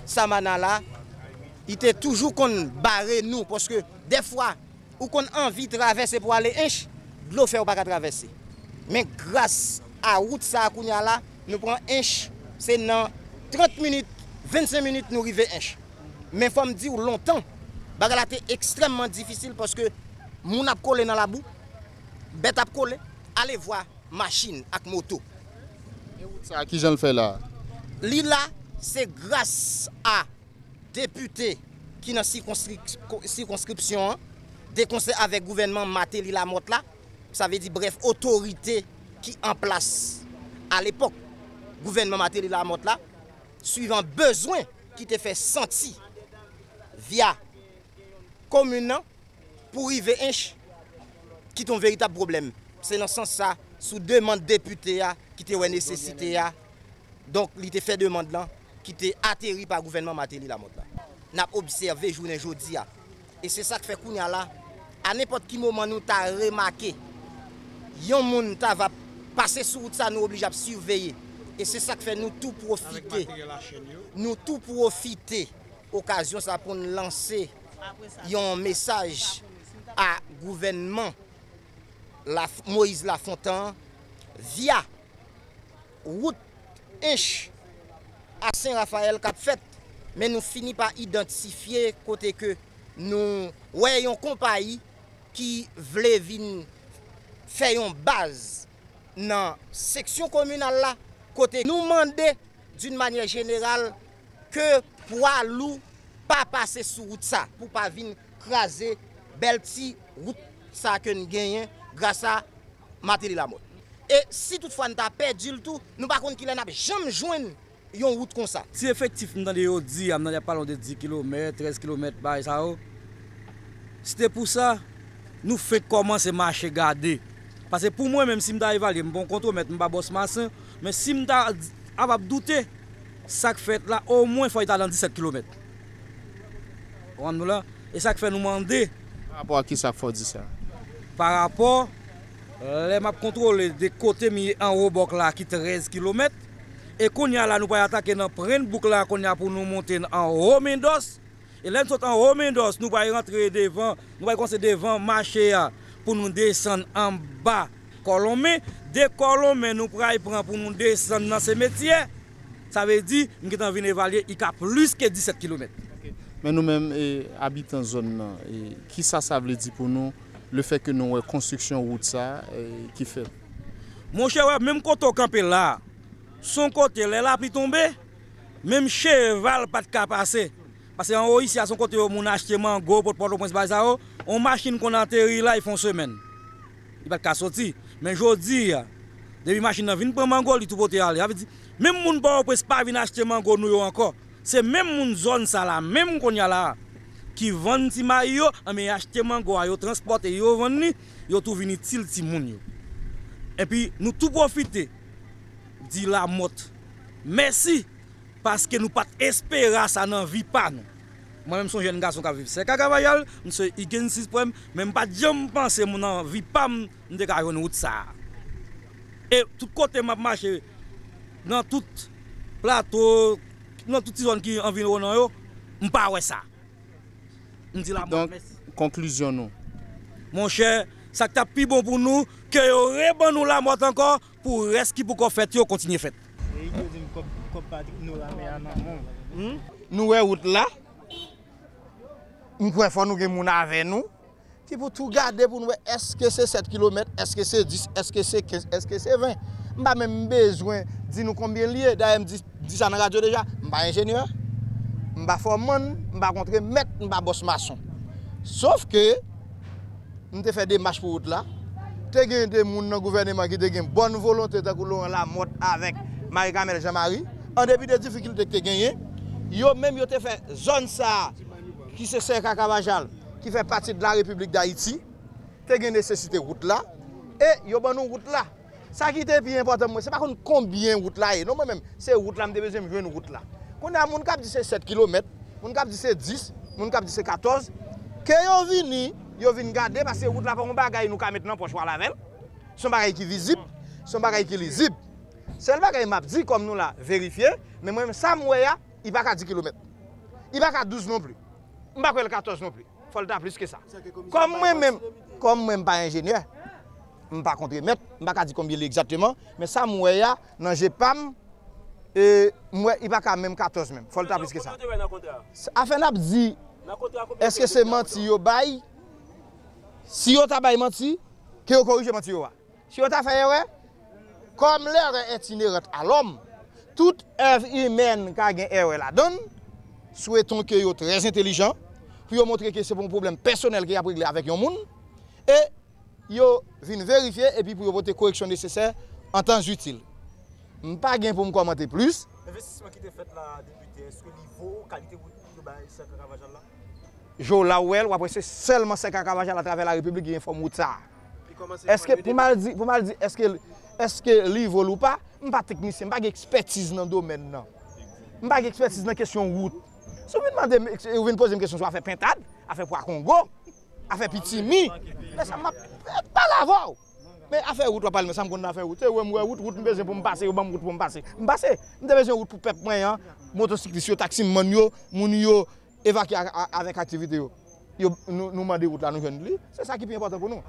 Samana là, il était toujours qu'on barre nous parce que des fois où qu'on envie de traverser pour aller inch, de l'eau fait pas traverser. Mais grâce à route ça là, nous prend inch, c'est dans 30 minutes, 25 minutes nous arriver inch. Mais faut me dire longtemps, bagala était extrêmement difficile parce que moun a collé dans la boue, bête a collé, allez voir machine avec moto. Et route ça qui j'en fais là? Lila, c'est grâce à députés qui dans circonscription, des conseils avec gouvernement Matéli Lamotte là, ça veut dire bref, autorité qui en place à l'époque, gouvernement Matéli Lamotte là, suivant besoin qui te fait sentir via commune pour arriver inch, qui est un véritable problème. C'est dans ce sens ça, sous demande député qui te nécessité. Donc, il a fait demande là, qui était atterri par le gouvernement Matéli Lamotte. Nous avons observé journée aujourd'hui. Et c'est ça qui fait qu'on y a là. À n'importe quel moment, nous avons remarqué, yon moun ta va passer sur route ça, nous obligés à surveiller. Et c'est ça qui fait nous tout profiter. Nous tout profiter. Occasion ça pour nous lancer un message à gouvernement Moïse Lafontaine via route inch à Saint-Raphaël qu'a fait, mais nous finissons par identifier côté que nous voyons compagnie qui voulait venir faire une base dans section communale là, côté nous demander d'une manière générale que poids lourd pas passer sur route ça pour pas venir craser belle petite route ça que nous gagnons grâce à Matéli Lamotte. Et si toutefois nous avons perdu le tout, nous ne pouvons jamais joindre une route comme ça. Si effectivement, nous avons parlé de 10 km, 13 km, c'était pour ça nous faisons commencer à marcher garder. Parce que pour moi, même si je suis évalué, je suis contrôle, je ne suis pas boss maçon, mais si je suis douté, ça fait là, au moins il faut être dans 17 km. Et ça fait nous demander. Par rapport à qui ça faut dire ça? Par rapport les maps contrôle des côtés mis en haut bord là qui 13 km et qu'on y a là nous pas attaquer dans prendre boucle là qu'on y a pour nous monter en haut Mendos et là nous sommes en haut Mendos nous pas rentrer devant nous pas commencer devant marcher pour nous descendre en bas Colomé de Colomé nous prendre pour nous descendre dans ces métiers ça veut dire nous qui venir évaluer il y a plus que 17 km. Mais nous-mêmes habitants de zone qui ça veut dire pour nous le fait que nous avons construction route ça qui fait. Mon cher, même quand on campe là, son côté là puis tomber, même cheval pas de cas passer. Parce qu'en haut ici, à son côté, on a acheté mango pour Port-au-Prince, on machine qu'on atterrit là, ils font semaine. Il pas de cas sortir. Mais je dis, depuis machine vient prendre mango, il tout pour aller. Même moun Port-au-Prince pas venir acheter mango nous encore. C'est même moun zone ça là, même qu'on y a là, qui vend ti mayo, mais acheter mango, yo transporter, yo vendre, yo tout venir til ti moun yo. Et puis nous tout profiter dit la motte. Merci parce que nous pas espérer ça dans vie pas nous. Moi-même son jeune garçon qui vivre c'est Cavayal, monsieur Igen 6 problème, même pas jamais penser mon dans vie pas m'de ka une route ça. Et tout côté m'a marché dans tout plateau, dans toute zone qui environnement yo, m'pas ouais ça. M'di la donc conclusion nous. Mon cher, ça t'a plus bon pour nous que yo reban nous la mort encore pour reste qui pour qu'on fait yo continuer fait. Nous route là. Nous faut nous gen avec nous qui pour tout garder pour nous est-ce que c'est 7 km, est-ce que c'est 10, est-ce que c'est 15, est-ce que c'est 20. M'pas même besoin dire nous combien lié d'ailleurs me dit ça dans radio déjà, m'pas ingénieur, m'pas foreman, m'pas contre maître, m'pas boss maçon. Sauf que nous te fait des marches pour route là. Te gen des moun dans gouvernement qui te gen bonne volonté de couler la mode avec Marie-Camille Jean-Marie. En dépit des difficultés que tu as gagnées, yo même yo te fait zone ça qui c'est Serka Cavajal qui fait partie de la République d'Haïti, tu as une nécessité route là et yo ban nous route là. Ça qui est plus important c'est pas combien route là est non moi même c'est route là me besoin de joindre route là. Qu'on a moun k'ap dit c'est 7 km, moun k'ap dit c'est 10, moun k'ap dit c'est 14 que yo vinn garder parce que route là pas un bagay nous ka mettre dans poche la veille. Son bagay qui visible, son bagay qui lisible. C'est le bagay m'a dit comme nous là vérifier mais moi même ça moi il pas qu'à 10 km. Il pas qu'à 12 non plus. Il pas qu'à 14 non plus. Faut le temps plus que ça. Comme moi-même pas ingénieur, je pas contre-maître, je pas dire combien exactement, mais ça moi dans GEPAM et moi il pas qu'à même 14 même. Faut le temps plus que ça. Afin n'a dit est-ce que c'est menti yo bail? Si yo ta bail menti, que yo corrige menti yo. Si yo ta fait erreur, comme l'erreur est inhérente à l'homme, toute œuvre humaine qui a une erreur là-dedans, souhaitons que yo très intelligent pour montrer que c'est un problème personnel qui a réglé avec un monde et yo viennent vérifier et puis pour voter correction nécessaire en temps utile. Pas gain pour me commenter plus. L'investissement qui était fait là député, est-ce que niveau qualité de Serka Cavajal là? Jo la ouel ou après c'est seulement Serka Cavajal à travers la République qui informe ça. Est-ce que pour mal dire est-ce que livre ou pas, je ne suis pas technicien, je n'ai pas d'expertise dans le domaine. Je n'ai pas d'expertise dans la question route. Si vous venez poser une question sur l'affaire Pintade, l'affaire Poix Congo, l'affaire Pitimi, mais ça ne m'a pas la voix. Mais l'affaire route, mais ça me connaît l'affaire route. C'est route, je me besoin pour me passer, route pour me passer. Je me besoin route pour peuple moyen, motocycliste, taxi, moun yo évacuer avec activité. Nous demandons route là, nous jeunes. C'est ça qui est important pour nous.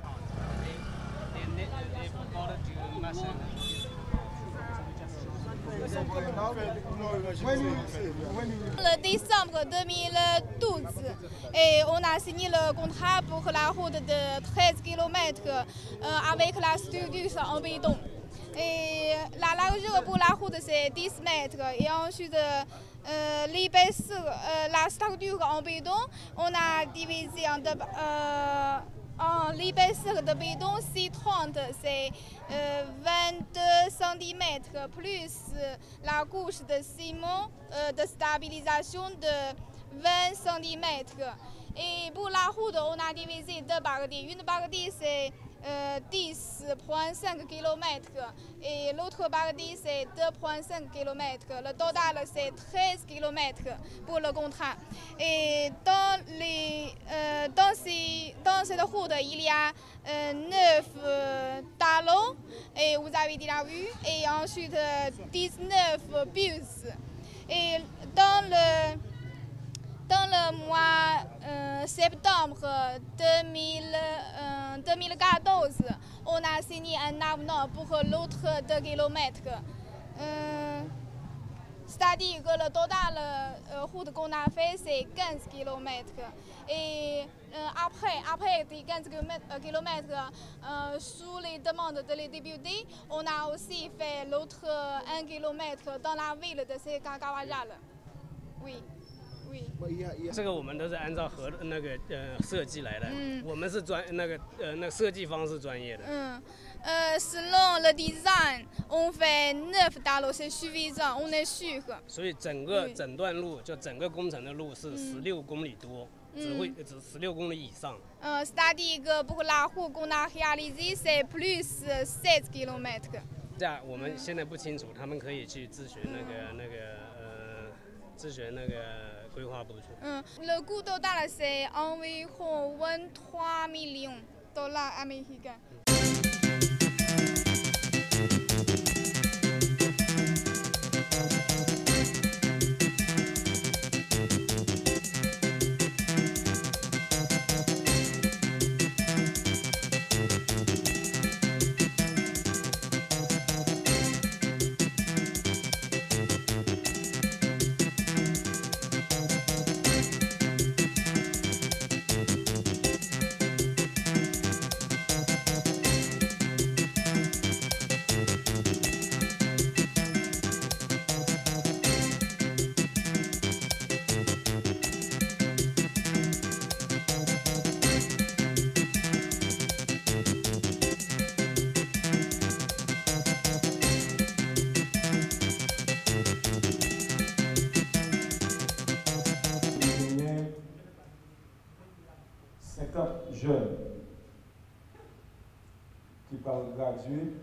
Le décembre 2012, et on a signé le contrat pour la route de 13 km avec la structure en béton. Et la largeur pour la route c'est 10 mètres et ensuite l'épaisseur, la structure en béton, on a divisé en l'épaisseur de béton, C30, c'est 22 cm plus la couche de ciment de stabilisation de 20 cm. Et pour la route, on a divisé deux parties. Une partie, c'est 10,5 km et l'autre partie, c'est 2,5 km. Le total, c'est 13 km pour le contrat. Et dans cette route, il y a 9 talons, et vous avez déjà vu, et ensuite 19 bus. Et dans le mois septembre 2014, on a signé un avenant pour l'autre 2 km. C'est-à-dire que le total route qu'on a fait, c'est 15 km. Et après 15 km sous les demandes des députés, on a aussi fait l'autre 1 km dans la ville de Sekakawajal. Oui.这个我们都是按照设计来的，我们是设计方是专业的。Selon le design, on fait 9 dallots, c'est suffisant, on est sûr. 所以整段路就整个工程的路是16公里多，只16公里以上。C'est-à-dire que pour la route qu'on a réalisée, c'est plus 16 km. 这样我们现在不清楚，他们可以去咨询咨询规划部去。Le coût total c'est environ 23 millions de dollars américains. Jeunes qui parlent graduer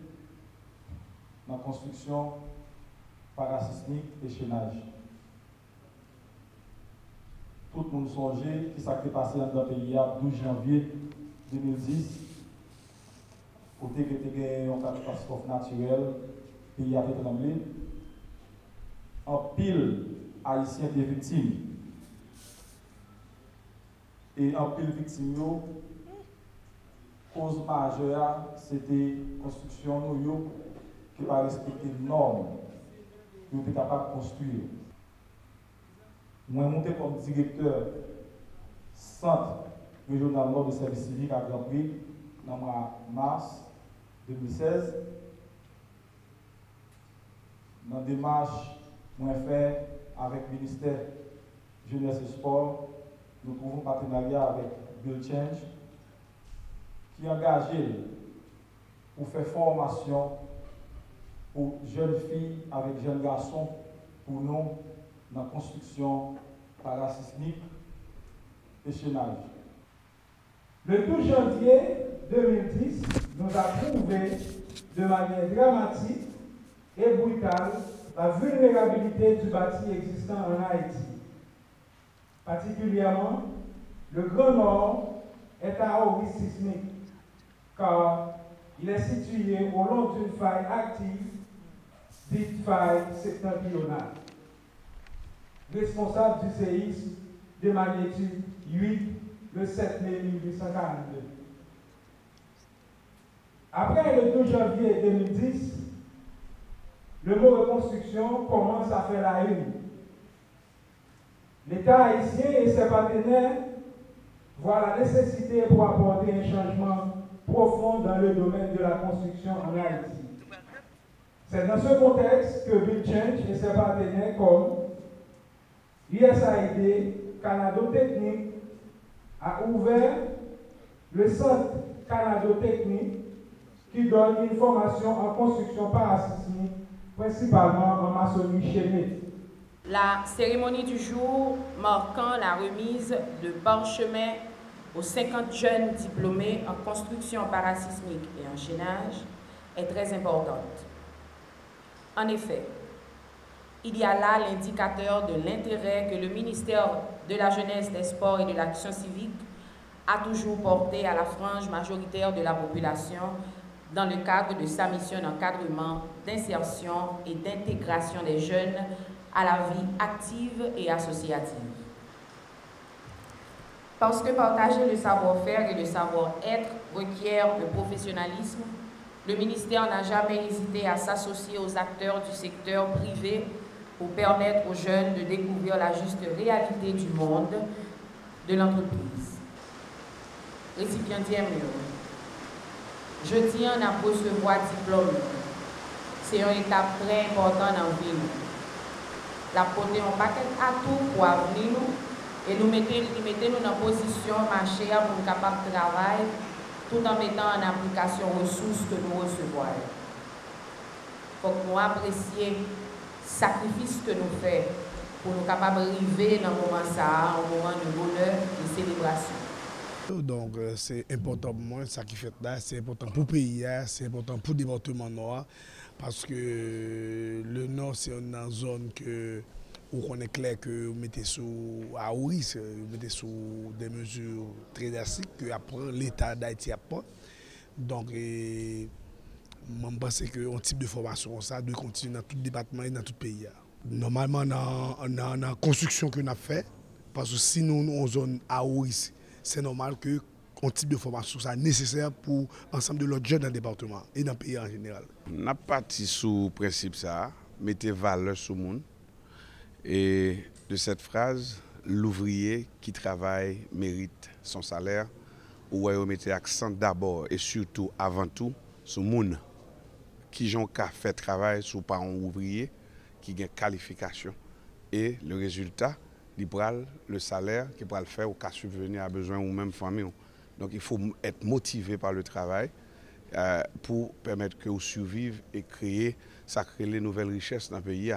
dans la construction parasismique et chaînage. Tout le monde songeait qui s'est passé dans le pays le 12 janvier 2010, côté que tu as une catastrophe naturelle, le pays avait tremblé. En pile, Haïtiens étaient victimes. Et en pile victime, cause majeure, c'était la construction qui va respecter les normes que vous êtes capable de construire. Moi, je suis monté comme directeur centre régional nord de service civique à Grand Prix dans le mois de mars 2016. Dans la démarche que je fais avec le ministère Jeunesse et Sport, nous trouvons un partenariat avec Bill Change qui est engagé pour faire formation pour jeunes filles avec jeunes garçons pour nous dans la construction parasismique et chaînage. Le 12 janvier 2010 nous a prouvé de manière dramatique et brutale la vulnérabilité du bâti existant en Haïti. Particulièrement, le Grand Nord est à haut risque sismique car il est situé au long d'une faille active, dite faille septentrionale, responsable du séisme de magnitude 8 le 7 mai 1842. Après le 12 janvier 2010, le mot reconstruction commence à faire la une. L'État haïtien et ses partenaires voient la nécessité pour apporter un changement profond dans le domaine de la construction en Haïti. C'est dans ce contexte que Bill Change et ses partenaires comme l'USAID, Canado-Technique, a ouvert le centre Canado-Technique qui donne une formation en construction parasismique, principalement en maçonnerie chaînée. La cérémonie du jour marquant la remise de parchemin aux 50 jeunes diplômés en construction parasismique et en chaînage est très importante. En effet, il y a là l'indicateur de l'intérêt que le ministère de la Jeunesse, des Sports et de l'Action civique a toujours porté à la frange majoritaire de la population dans le cadre de sa mission d'encadrement, d'insertion et d'intégration des jeunes à la vie active et associative. Parce que partager le savoir-faire et le savoir-être requiert le professionnalisme, le ministère n'a jamais hésité à s'associer aux acteurs du secteur privé pour permettre aux jeunes de découvrir la juste réalité du monde de l'entreprise. récipiendaires. Jeudi, on a recevoir diplôme. C'est une étape très importante dans la vie. La porter un paquet à tout pour l'avenir et nous mettons dans une position marché pour être capable de travailler tout en mettant en application les ressources que nous recevons. Il faut que nous apprécions le sacrifice que nous faisons pour nous capables d'arriver dans le moment ça, un moment de bonheur et de célébration. Donc c'est important pour moi, ça qui fait là, c'est important pour le pays, c'est important pour le département nord, parce que le nord c'est une zone où on est clair que vous mettez sous à risque, vous mettez sous des mesures très drastiques que après l'État d'Haïti a pas. Donc je pense qu'un type de formation ça doit continuer dans tout le département et dans tout le pays. Normalement dans la construction que nous avons fait, parce que si nous sommes en zone à risque, c'est normal que un type de formation soit nécessaire pour l'ensemble de l'autre jeunes dans le département et dans le pays en général. Nous avons parti sous le principe ça, mettez valeur sur le monde. Et de cette phrase, l'ouvrier qui travaille mérite son salaire, où on met l'accent d'abord et surtout avant tout sur le monde qui ont fait travail sur par un ouvrier qui a une qualification. Et le résultat, le salaire qui peut le faire au cas subvenir à besoin ou même famille. Donc il faut être motivé par le travail pour permettre que vous surviviez et créer, ça crée les nouvelles richesses dans le pays.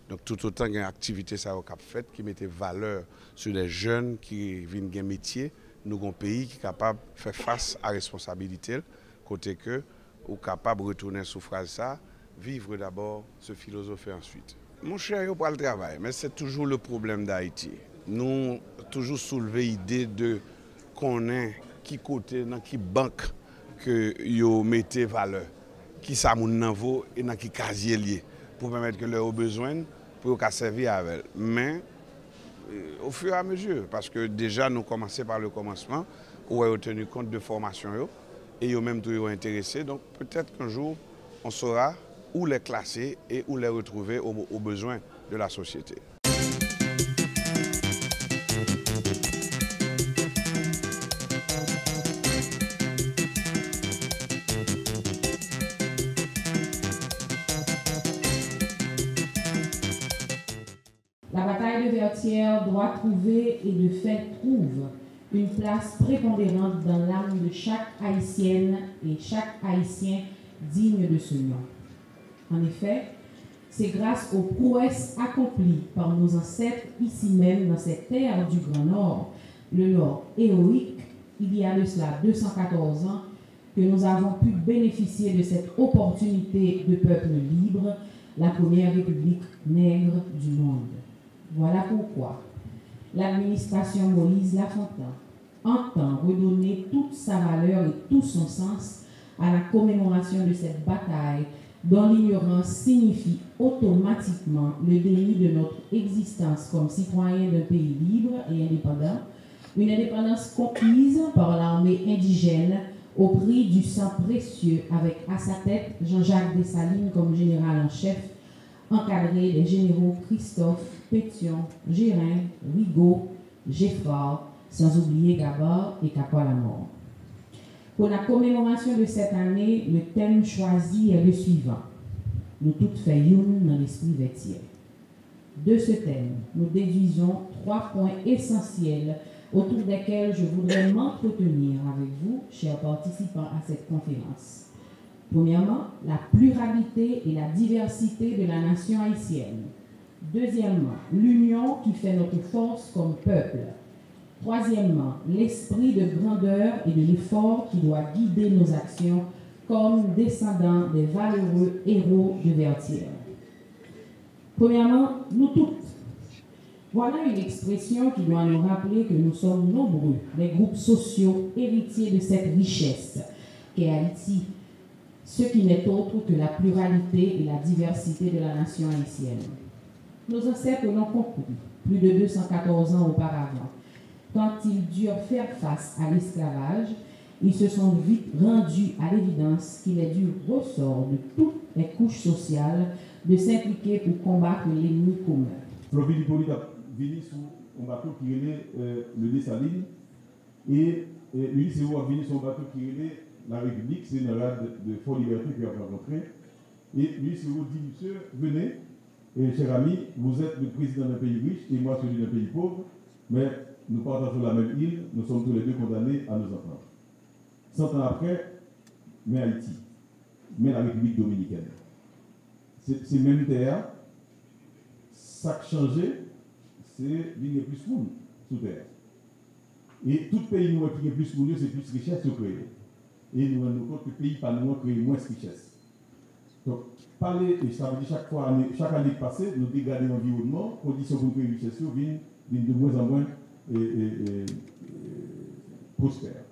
Donc tout autant qu'il y a une activité ça a fait qui mettait valeur sur les jeunes qui viennent d'un métier, nous avons un pays qui est capable de faire face à la responsabilité, côté que ou capable de retourner sur phrase ça, vivre d'abord, se philosopher ensuite. Mon cher, il n'y a pas le travail, mais c'est toujours le problème d'Haïti. Nous avons toujours soulevé l'idée de connaître qui côté, dans qui banque que vous mettez valeur, qui ça vaut et dans qui casier lié, pour permettre que leurs besoins pour servir avec. Mais au fur et à mesure, parce que déjà nous commençons par le commencement, où on a tenu compte de formation et ils ont même tout intéressé. Donc peut-être qu'un jour on saura où les classer et où les retrouver aux besoins de la société. La bataille de Vertières doit trouver et de fait trouve une place prépondérante dans l'âme de chaque Haïtienne et chaque Haïtien digne de ce nom. En effet, c'est grâce aux prouesses accomplies par nos ancêtres ici même dans cette terre du Grand Nord, le Nord héroïque, il y a de cela 214 ans, que nous avons pu bénéficier de cette opportunité de peuple libre, la première république nègre du monde. Voilà pourquoi l'administration Moïse Lafontaine entend redonner toute sa valeur et tout son sens à la commémoration de cette bataille dont l'ignorance signifie automatiquement le déni de notre existence comme citoyen d'un pays libre et indépendant, une indépendance conquise par l'armée indigène au prix du sang précieux avec à sa tête Jean-Jacques Dessalines comme général en chef, encadré des généraux Christophe, Pétion, Gérin, Rigaud, Geffard, sans oublier Gabard et Capois-la-Mort. Pour la commémoration de cette année, le thème choisi est le suivant. Nous toutes faisons dans l'esprit Vertières. De ce thème, nous déduisons 3 points essentiels autour desquels je voudrais m'entretenir avec vous, chers participants à cette conférence. Premièrement, la pluralité et la diversité de la nation haïtienne. Deuxièmement, l'union qui fait notre force comme peuple. Troisièmement, l'esprit de grandeur et de l'effort qui doit guider nos actions comme descendants des valeureux héros de Vertières. Premièrement, nous toutes. Voilà une expression qui doit nous rappeler que nous sommes nombreux, les groupes sociaux héritiers de cette richesse qu'est Haïti, ce qui n'est autre que la pluralité et la diversité de la nation haïtienne. Nos ancêtres l'ont compris plus de 214 ans auparavant. Quand ils durent faire face à l'esclavage, ils se sont vite rendus à l'évidence qu'il est du ressort de toutes les couches sociales de s'impliquer pour combattre l'ennemi commun. Floride Hippolyte a venu sur un bateau qui relait le Dessalines et Et Ulysse Hérault a venu sur un bateau qui est la République, c'est une rade de Fort Liberté qu'il a rencontré. Et Ulysse Hérault dit, monsieur, venez, et cher ami, vous êtes le président d'un pays riche et moi celui d'un pays pauvre, mais nous partageons la même île, nous sommes tous les deux condamnés à nous entendre. 100 ans après, mais Haïti, mais la République dominicaine. C'est même terre, ça qui a changé, c'est qu'il y a plus de monde sous terre. Et tout pays nous qui a plus de monde, c'est plus de richesse qui créé. Et nous rendons compte que le pays pas nous crée moins de richesse. Donc, parler, et ça veut dire chaque année passée, nous dégradons l'environnement, conditions pour créer richesse viennent de moins en moins prospères.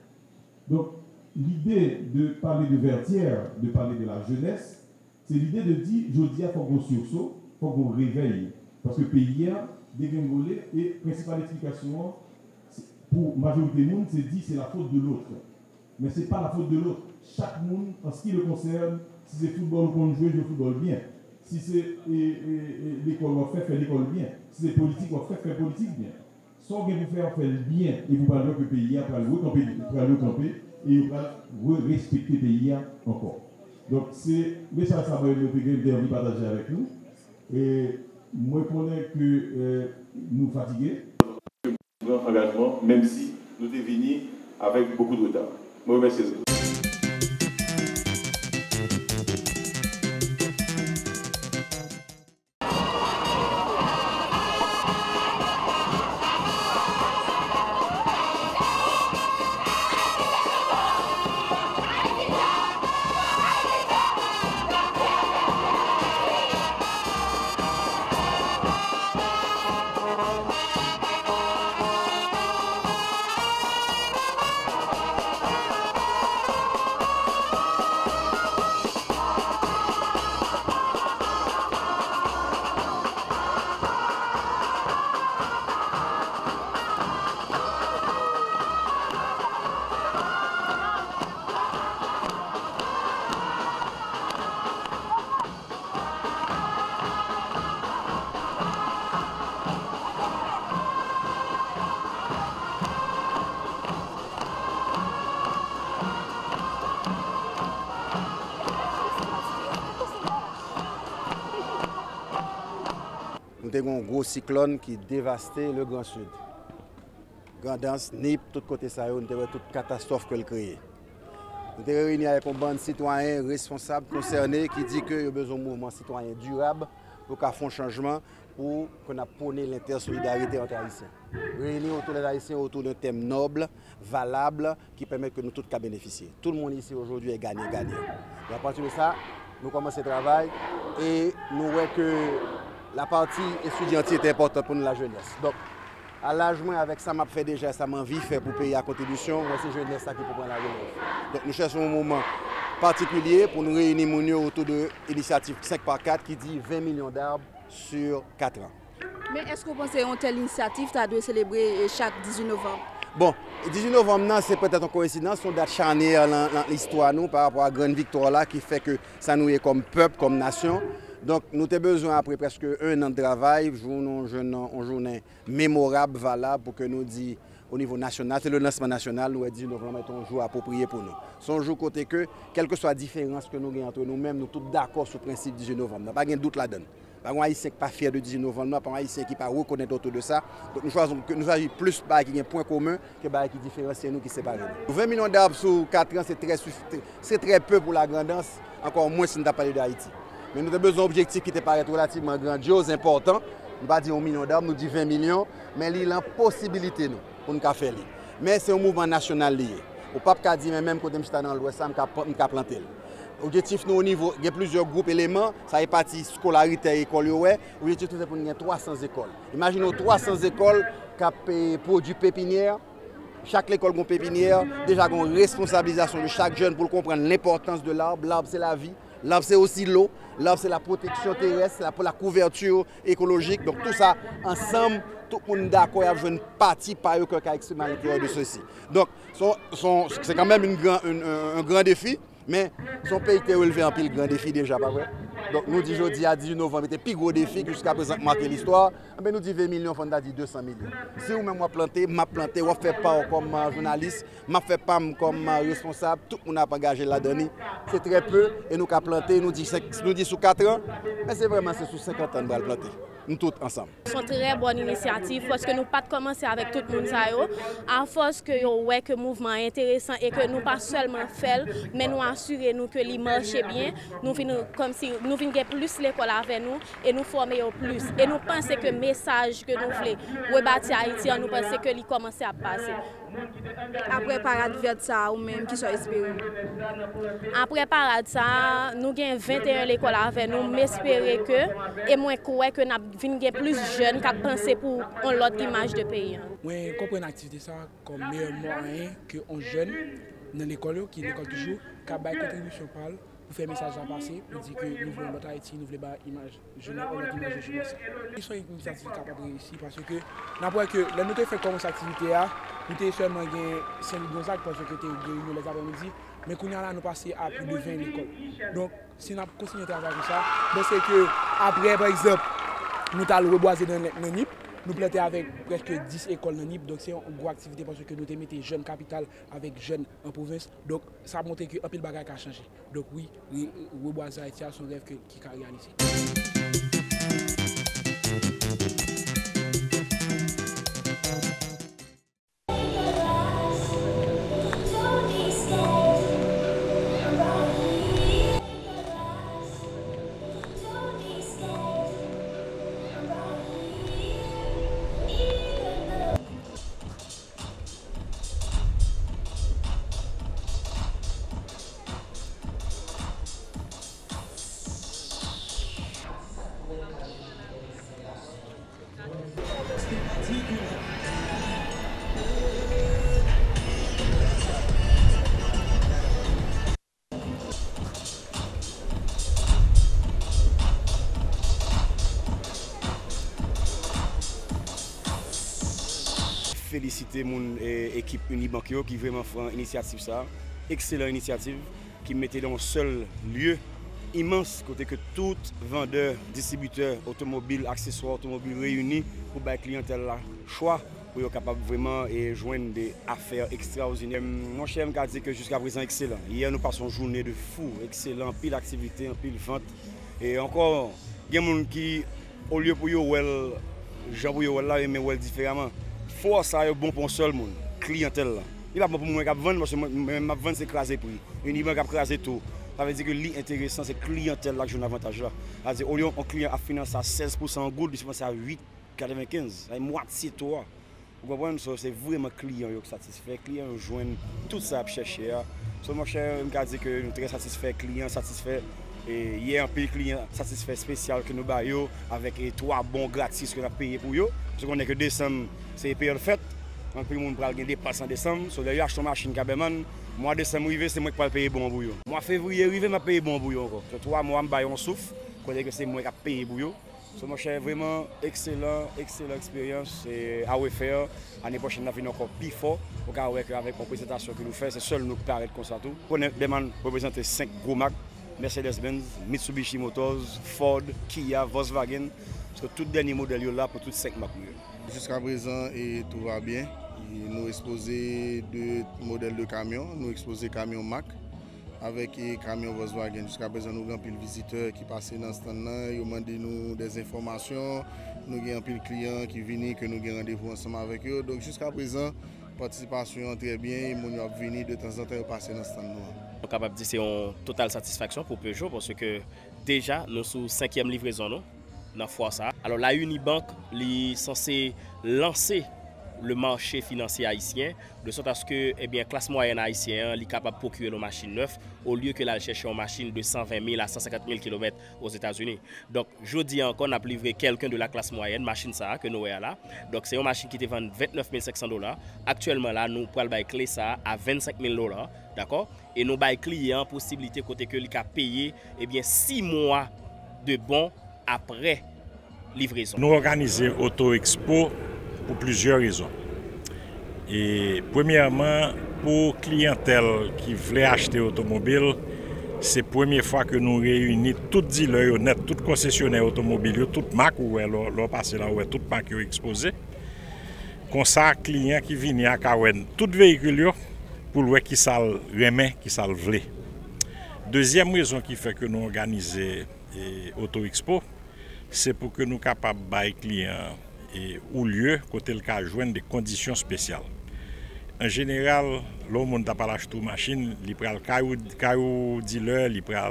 Donc, l'idée de parler de Vertières, de parler de la jeunesse, c'est l'idée de dire, je dis, il faut qu'on sursaut, il faut qu'on réveille. Parce que le pays a dégringolé et la principale explication pour la majorité du monde, c'est dit c'est la faute de l'autre. Mais ce n'est pas la faute de l'autre. Chaque monde, en ce qui le concerne, si c'est football qu'on joue, je football bien. Si c'est l'école qu'on fait l'école bien. Si c'est politique qu'on fait politique bien. Sans que vous faire le bien et vous parlez que le pays a le recamper et vous allez respecter le pays encore. Donc, c'est mais ça va être partager avec nous. Et moi, je connais que nous fatigués. Grand engagement, même si nous sommes venus avec beaucoup de retard. Je vous remercie. Nous avons un gros cyclone qui dévastait le Grand Sud. Grandance, Nip, tout côté ça, nous avons toute catastrophe que le créé. Nous avons réuni avec un banc de citoyens responsables concernés qui dit qu'il y a besoin d'un mouvement citoyen durable pour qu'on fasse un changement, pour qu'on ait prôné l'intersolidarité entre Haïtiens. Réunir autour des Haïtiens autour d'un thème noble, valable, qui permet que nous tous puissions bénéficier. Tout le monde ici aujourd'hui est gagnant-gagnant. Et à partir de ça, nous commençons le travail et nous voyons que la partie étudiantine est importante pour nous, la jeunesse. Donc, à l'âge moins, avec ça, m'a fait déjà, ça m'a envie de faire pour payer la contribution. Moi, c'est jeunesse qui peut prendre la relève. Donc, nous cherchons un moment particulier pour nous réunir autour de l'initiative 5x4 qui dit 20 millions d'arbres sur 4 ans. Mais est-ce que vous pensez qu'une telle initiative doit célébrer chaque 18 novembre? Bon, 18 novembre, c'est peut-être une coïncidence, c'est une date charnière dans l'histoire par rapport à la grande victoire là, qui fait que ça nous est comme peuple, comme nation. Donc, nous avons besoin, après presque un an de travail, une journée mémorable, valable, pour que nous disions au niveau national, c'est le lancement national, nous avons dit nous avons un jour approprié pour nous. C'est un jour côté que, quelle que soit la différence que nous avons entre nous-mêmes, nous sommes tous d'accord sur le principe du 18 novembre. Nous n'avons pas de doute là-dedans. Pas un Haïtien qui n'est pas fier de 18 novembre, pas un Haïtien qui ne pas reconnaître autour de ça. Donc, nous choisissons que nous avons plus qui un point commun que qui différencie nous, qui sépare nous. 20 millions d'arbres sur 4 ans, c'est très peu pour la grandance, encore moins si nous avons parlé d'Haïti. Mais nous avons besoin d'objectifs qui te paraissent relativement grandioses, importants. Nous ne pas dire 1 million d'arbres, nous disons 20 millions, mais il y a une possibilité nous, pour nous faire. Mais c'est un mouvement national lié. Au pape a dit, même quand je suis dans l'Ouest, je vais planter. L'objectif, nous, au niveau, il y a plusieurs groupes d'éléments, ça est parti scolarité, école, l'objectif, c'est pour nous avoir 300 écoles. Imaginez 300 écoles qui produisent pépinière. Chaque école a une pépinière, déjà une responsabilisation de chaque jeune pour comprendre l'importance de l'arbre. L'arbre, c'est la vie. L'arbre, c'est aussi l'eau. L'arbre, c'est la protection terrestre, c'est la couverture écologique. Donc tout ça, ensemble, tout le monde est d'accord avec une partie par eux qui a exprimé à l'intérieur de ceci. Donc c'est quand même un grand défi, mais son pays était relevé en pile grand défi déjà, pas vrai? Donc nous disons aujourd'hui à 18 novembre, c'était le plus gros défi jusqu'à présent marquer l'histoire. Nous disons 20 millions, on a dit 200 millions. Si vous-même m'a planté, on fait pas comme journaliste, m'a fait pas comme responsable, tout le monde a engagé là-dedans. C'est très peu et nous avons planté, nous disons sous 4 ans, mais c'est vraiment sous 50 ans de planter. Nous tous ensemble. C'est une très bonne initiative parce que nous pas commencer avec tout le monde à force que le mouvement est intéressant et que nous pas seulement faire mais nous assurer nous que il marche bien, nous venons comme si nous venons plus l'école avec nous et nous former plus et nous pensons que le message que nous voulons rebâtir Haïti, nous pensons que il commence à passer. Après parade verte ça ou même qui sont espérés. Après parade ça, nous avons 21 l'école avec nous, m'espérer que et moi crois que nous avons plus jeunes qui pensent pour l'autre image de pays. Oui, comprendre l'activité ça comme meilleur moyen que on jeune dans l'école qui l'école toujours qui a une contribution pour faire message à passer, pour dire que nous voulons notre Haïti, nous voulons image jeunesse, notre image de jeunesse. Ils sont une initiative capable de réussir parce que n'importe que là nous avons fait comme cette activité là, nous avons seulement gagné 5 Gonzague parce que nous avons les après-midi, mais qu'on a là nous passer à plus de 20 l'école. Donc si nous continuons à travailler comme ça, c'est que après par exemple nous allons reboiser dans le NIP. Nous plantons avec presque 10 écoles dans NIP, donc c'est une grosse activité parce que nous avons mis jeunes capitales avec jeunes en province. Donc ça a montré qu'un peu de bagage a changé. Donc oui, reboiser Haïti a son rêve qui a réalisé. Féliciter mon équipe Unibank qui vraiment fait une initiative ça, excellente initiative qui mettait dans un seul lieu immense côté que tout vendeur, distributeur automobile, accessoires automobiles réunis pour la clientèle là choix pour être capable vraiment et joindre des affaires extraordinaires. Mon cher me dit que jusqu'à présent excellent. Hier nous passons une journée de fou, excellent, pile activité, pile vente et encore il y a des gens qui au lieu pour yo Jean pour yo là mais well différemment. Force ça est bon pour un seul monde, clientèle là. Il va pas pour moi qui vendre parce que ma vente c'est craser prix. Une banque a crasé tout. Ça veut dire que l'intéressant c'est clientèle là que j'ai un avantage là. C'est-à-dire au lieu un client a financé à 16% en gold, il finance à 8,95. C'est moitié toi. Vous comprenez, c'est vraiment client qui satisfait, client joint tout ça à chercher. So mon cher, me dit que nous très satisfait, client satisfait. Et hier un peu client satisfait spécial que nous baillons avec 3 bons gratis que nous avons payé pour eux. Parce qu'on est que décembre, c'est période fête. Donc tout le monde prend des dépenses en décembre. So d'ailleurs acheter une machine Caberman, mois décembre arrivé, c'est moi qui vais payer bon pour eux. Mois février arrivé, je paye bon pour eux encore. So 3 mois je baille on souffle, que c'est moi qui vais payer pour eux. So mon cher, vraiment excellent expérience et à refaire. L'année prochaine, nous allons encore plus fort. Avec la présentation que nous faisons, c'est seul nous qui paraît comme ça tout. On demande de représenter 5 gros marques. Mercedes-Benz, Mitsubishi Motors, Ford, Kia, Volkswagen. Parce que tout dernier modèle là pour toutes 5 marques. Jusqu'à présent, tout va bien. Nous exposons 2 modèles de camions. Nous exposons camions Mack avec camions Volkswagen. Jusqu'à présent, nous avons des visiteurs qui passent dans ce temps-là. Ils demandent nous des informations. Nous avons des clients qui viennent, que nous avons rendez-vous ensemble avec eux. Donc jusqu'à présent, participation très bien. Nous avons venu de temps en temps passer dans ce temps-là. On est capable de dire que c'est une totale satisfaction pour Peugeot parce que déjà nous sommes sous 5e livraison dans la fois ça. Alors la Unibank est censée lancer le marché financier haïtien de sorte à ce que la classe moyenne haïtienne est capable de procurer nos machines neuves au lieu que d'aller chercher une machine de 120 000 à 150 000 km aux États-Unis. Donc je dis encore, on a livré quelqu'un de la classe moyenne, machine ça que nous avons là. Donc c'est une machine qui te vend 29 500 $. Actuellement là, nous pouvons le clé ça à 25 000 $. D'accord? Et nous avons client possibilité côté que il a payé 6 mois de bons après livraison. Nous organisons Auto Expo pour plusieurs raisons. Et premièrement, pour clientèle qui voulait acheter automobile, c'est la première fois que nous réunissons tous les dealers net, tous les concessionnaires automobiles, toutes marques où l'on passe là, où toutes marques exposées. Comme ça, client qui vient à Kawen, tout véhicule pour voir qui ça remet, qui ça veut. Deuxième raison qui fait que nous organisons Auto Expo, c'est pour que nous soyons capables de bailler clients ou lieu côté le cas joindre des conditions spéciales. En général, l'homme n'a pas acheté une machine, il prend le caillou dealer, il prend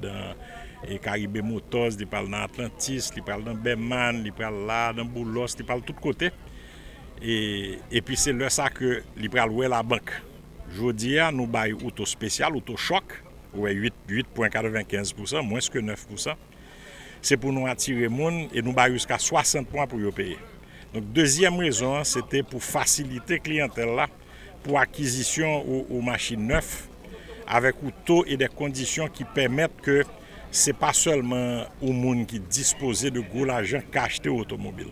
dans Caribé Motors, il prend dans Atlantis, il prend dans Berman, il prend là, dans Boulos, il prend de tous côtés. Et puis c'est là ça que il prend la banque. Je dis, nous baillons auto spécial, auto choc, 8,95%, moins que 9%. C'est pour nous attirer les gens et nous baillons jusqu'à 60 points pour y payer. Donc, deuxième raison, c'était pour faciliter la clientèle là, pour acquisition aux machines neuves, avec un taux et des conditions qui permettent que ce n'est pas seulement aux gens qui disposent de gros argent qui achètent automobile.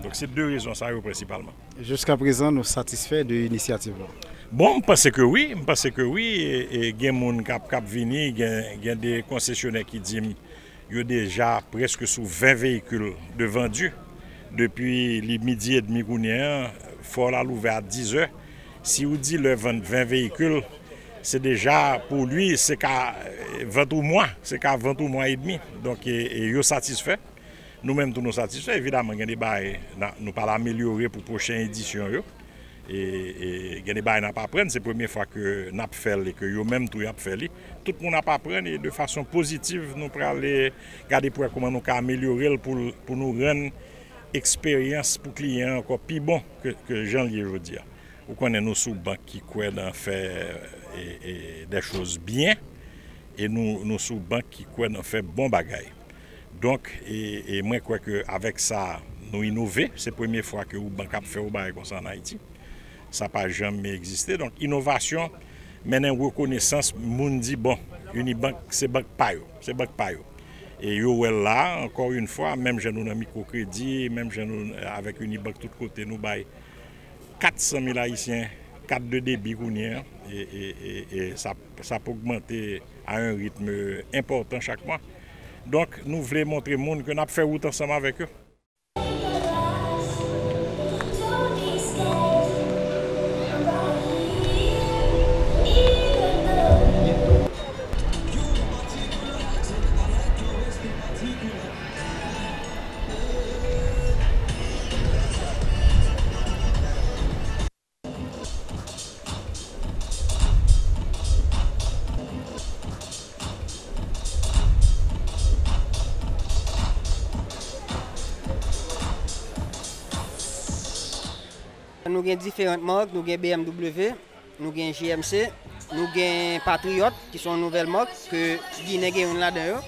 Donc, c'est deux raisons, ça principalement. Jusqu'à présent, nous sommes satisfaits de l'initiative. Bon, je pense que oui. Et il y a des gens qui viennent, il y a des concessionnaires qui disent qu'il y a déjà presque sous 20 véhicules de vendus. Depuis les midi et demi, Fort a ouvert à 10 h. Si vous dites le 20 véhicules, c'est déjà pour lui, c'est qu'à 20 ou moins, et demi. Donc, il est satisfait. Nous-mêmes, nous sommes satisfaits. Évidemment, il y a des bails, nous allons améliorer pour la prochaine édition. Et il y a des bails qui n'ont pas à prendre. C'est la première fois que nous avons fait et que nous-mêmes tout avons fait. Tout le monde n'a pas à prendre et de façon positive, nous allons aller regarder comment nous pouvons améliorer pour nous rendre expérience pour clients encore plus bon que Jean-Lié aujourd'hui. Vous connaissez nous sous banque qui croient dans faire des choses bien et nous sous banque qui croient dans faire bon bagaille. Donc et moi je crois que avec ça nous innover, c'est la première fois que vous banque a fait au bail comme ça en Haïti. Ça n'a pas jamais existé. Donc innovation, maintenant reconnaissance, monde dit bon, Unibank c'est banque payo, Et là, encore une fois, même j'ai nous microcrédit, même avec Unibank tout côté, nous bail 400 000 Haïtiens, 4 de débit et ça peut augmenter à un rythme important chaque mois. Donc nous voulons montrer au monde que nous avons fait route ensemble avec eux. Nous avons différentes marques, nous avons BMW, nous avons GMC, nous avons Patriot, qui sont nouvelles marques que Guinée gagne là-dedans.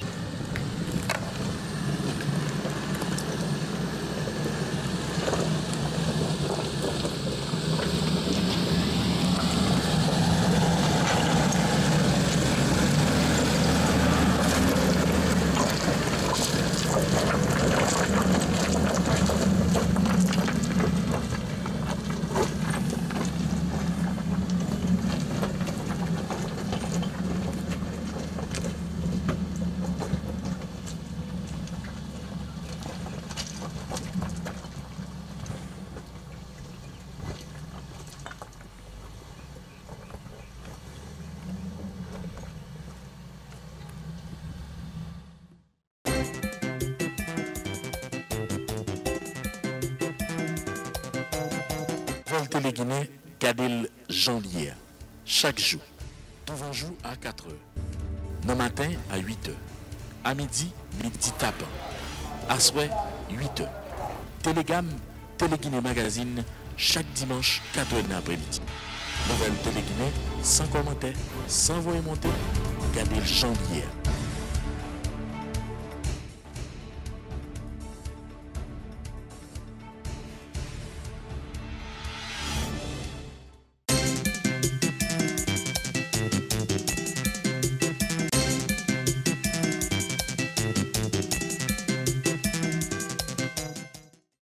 Vol Téléguinée, Cadel Jean-Lier. Chaque jour. Devant jour à 4 h. Le matin à 8 h. À midi, midi tapant. À soir, 8 h. Télégamme, Téléguinée Magazine, chaque dimanche, 4 h de l'après-midi. Nouvelle Téléguinée, sans commentaire, sans voix monter, Cadel Jean-Lier.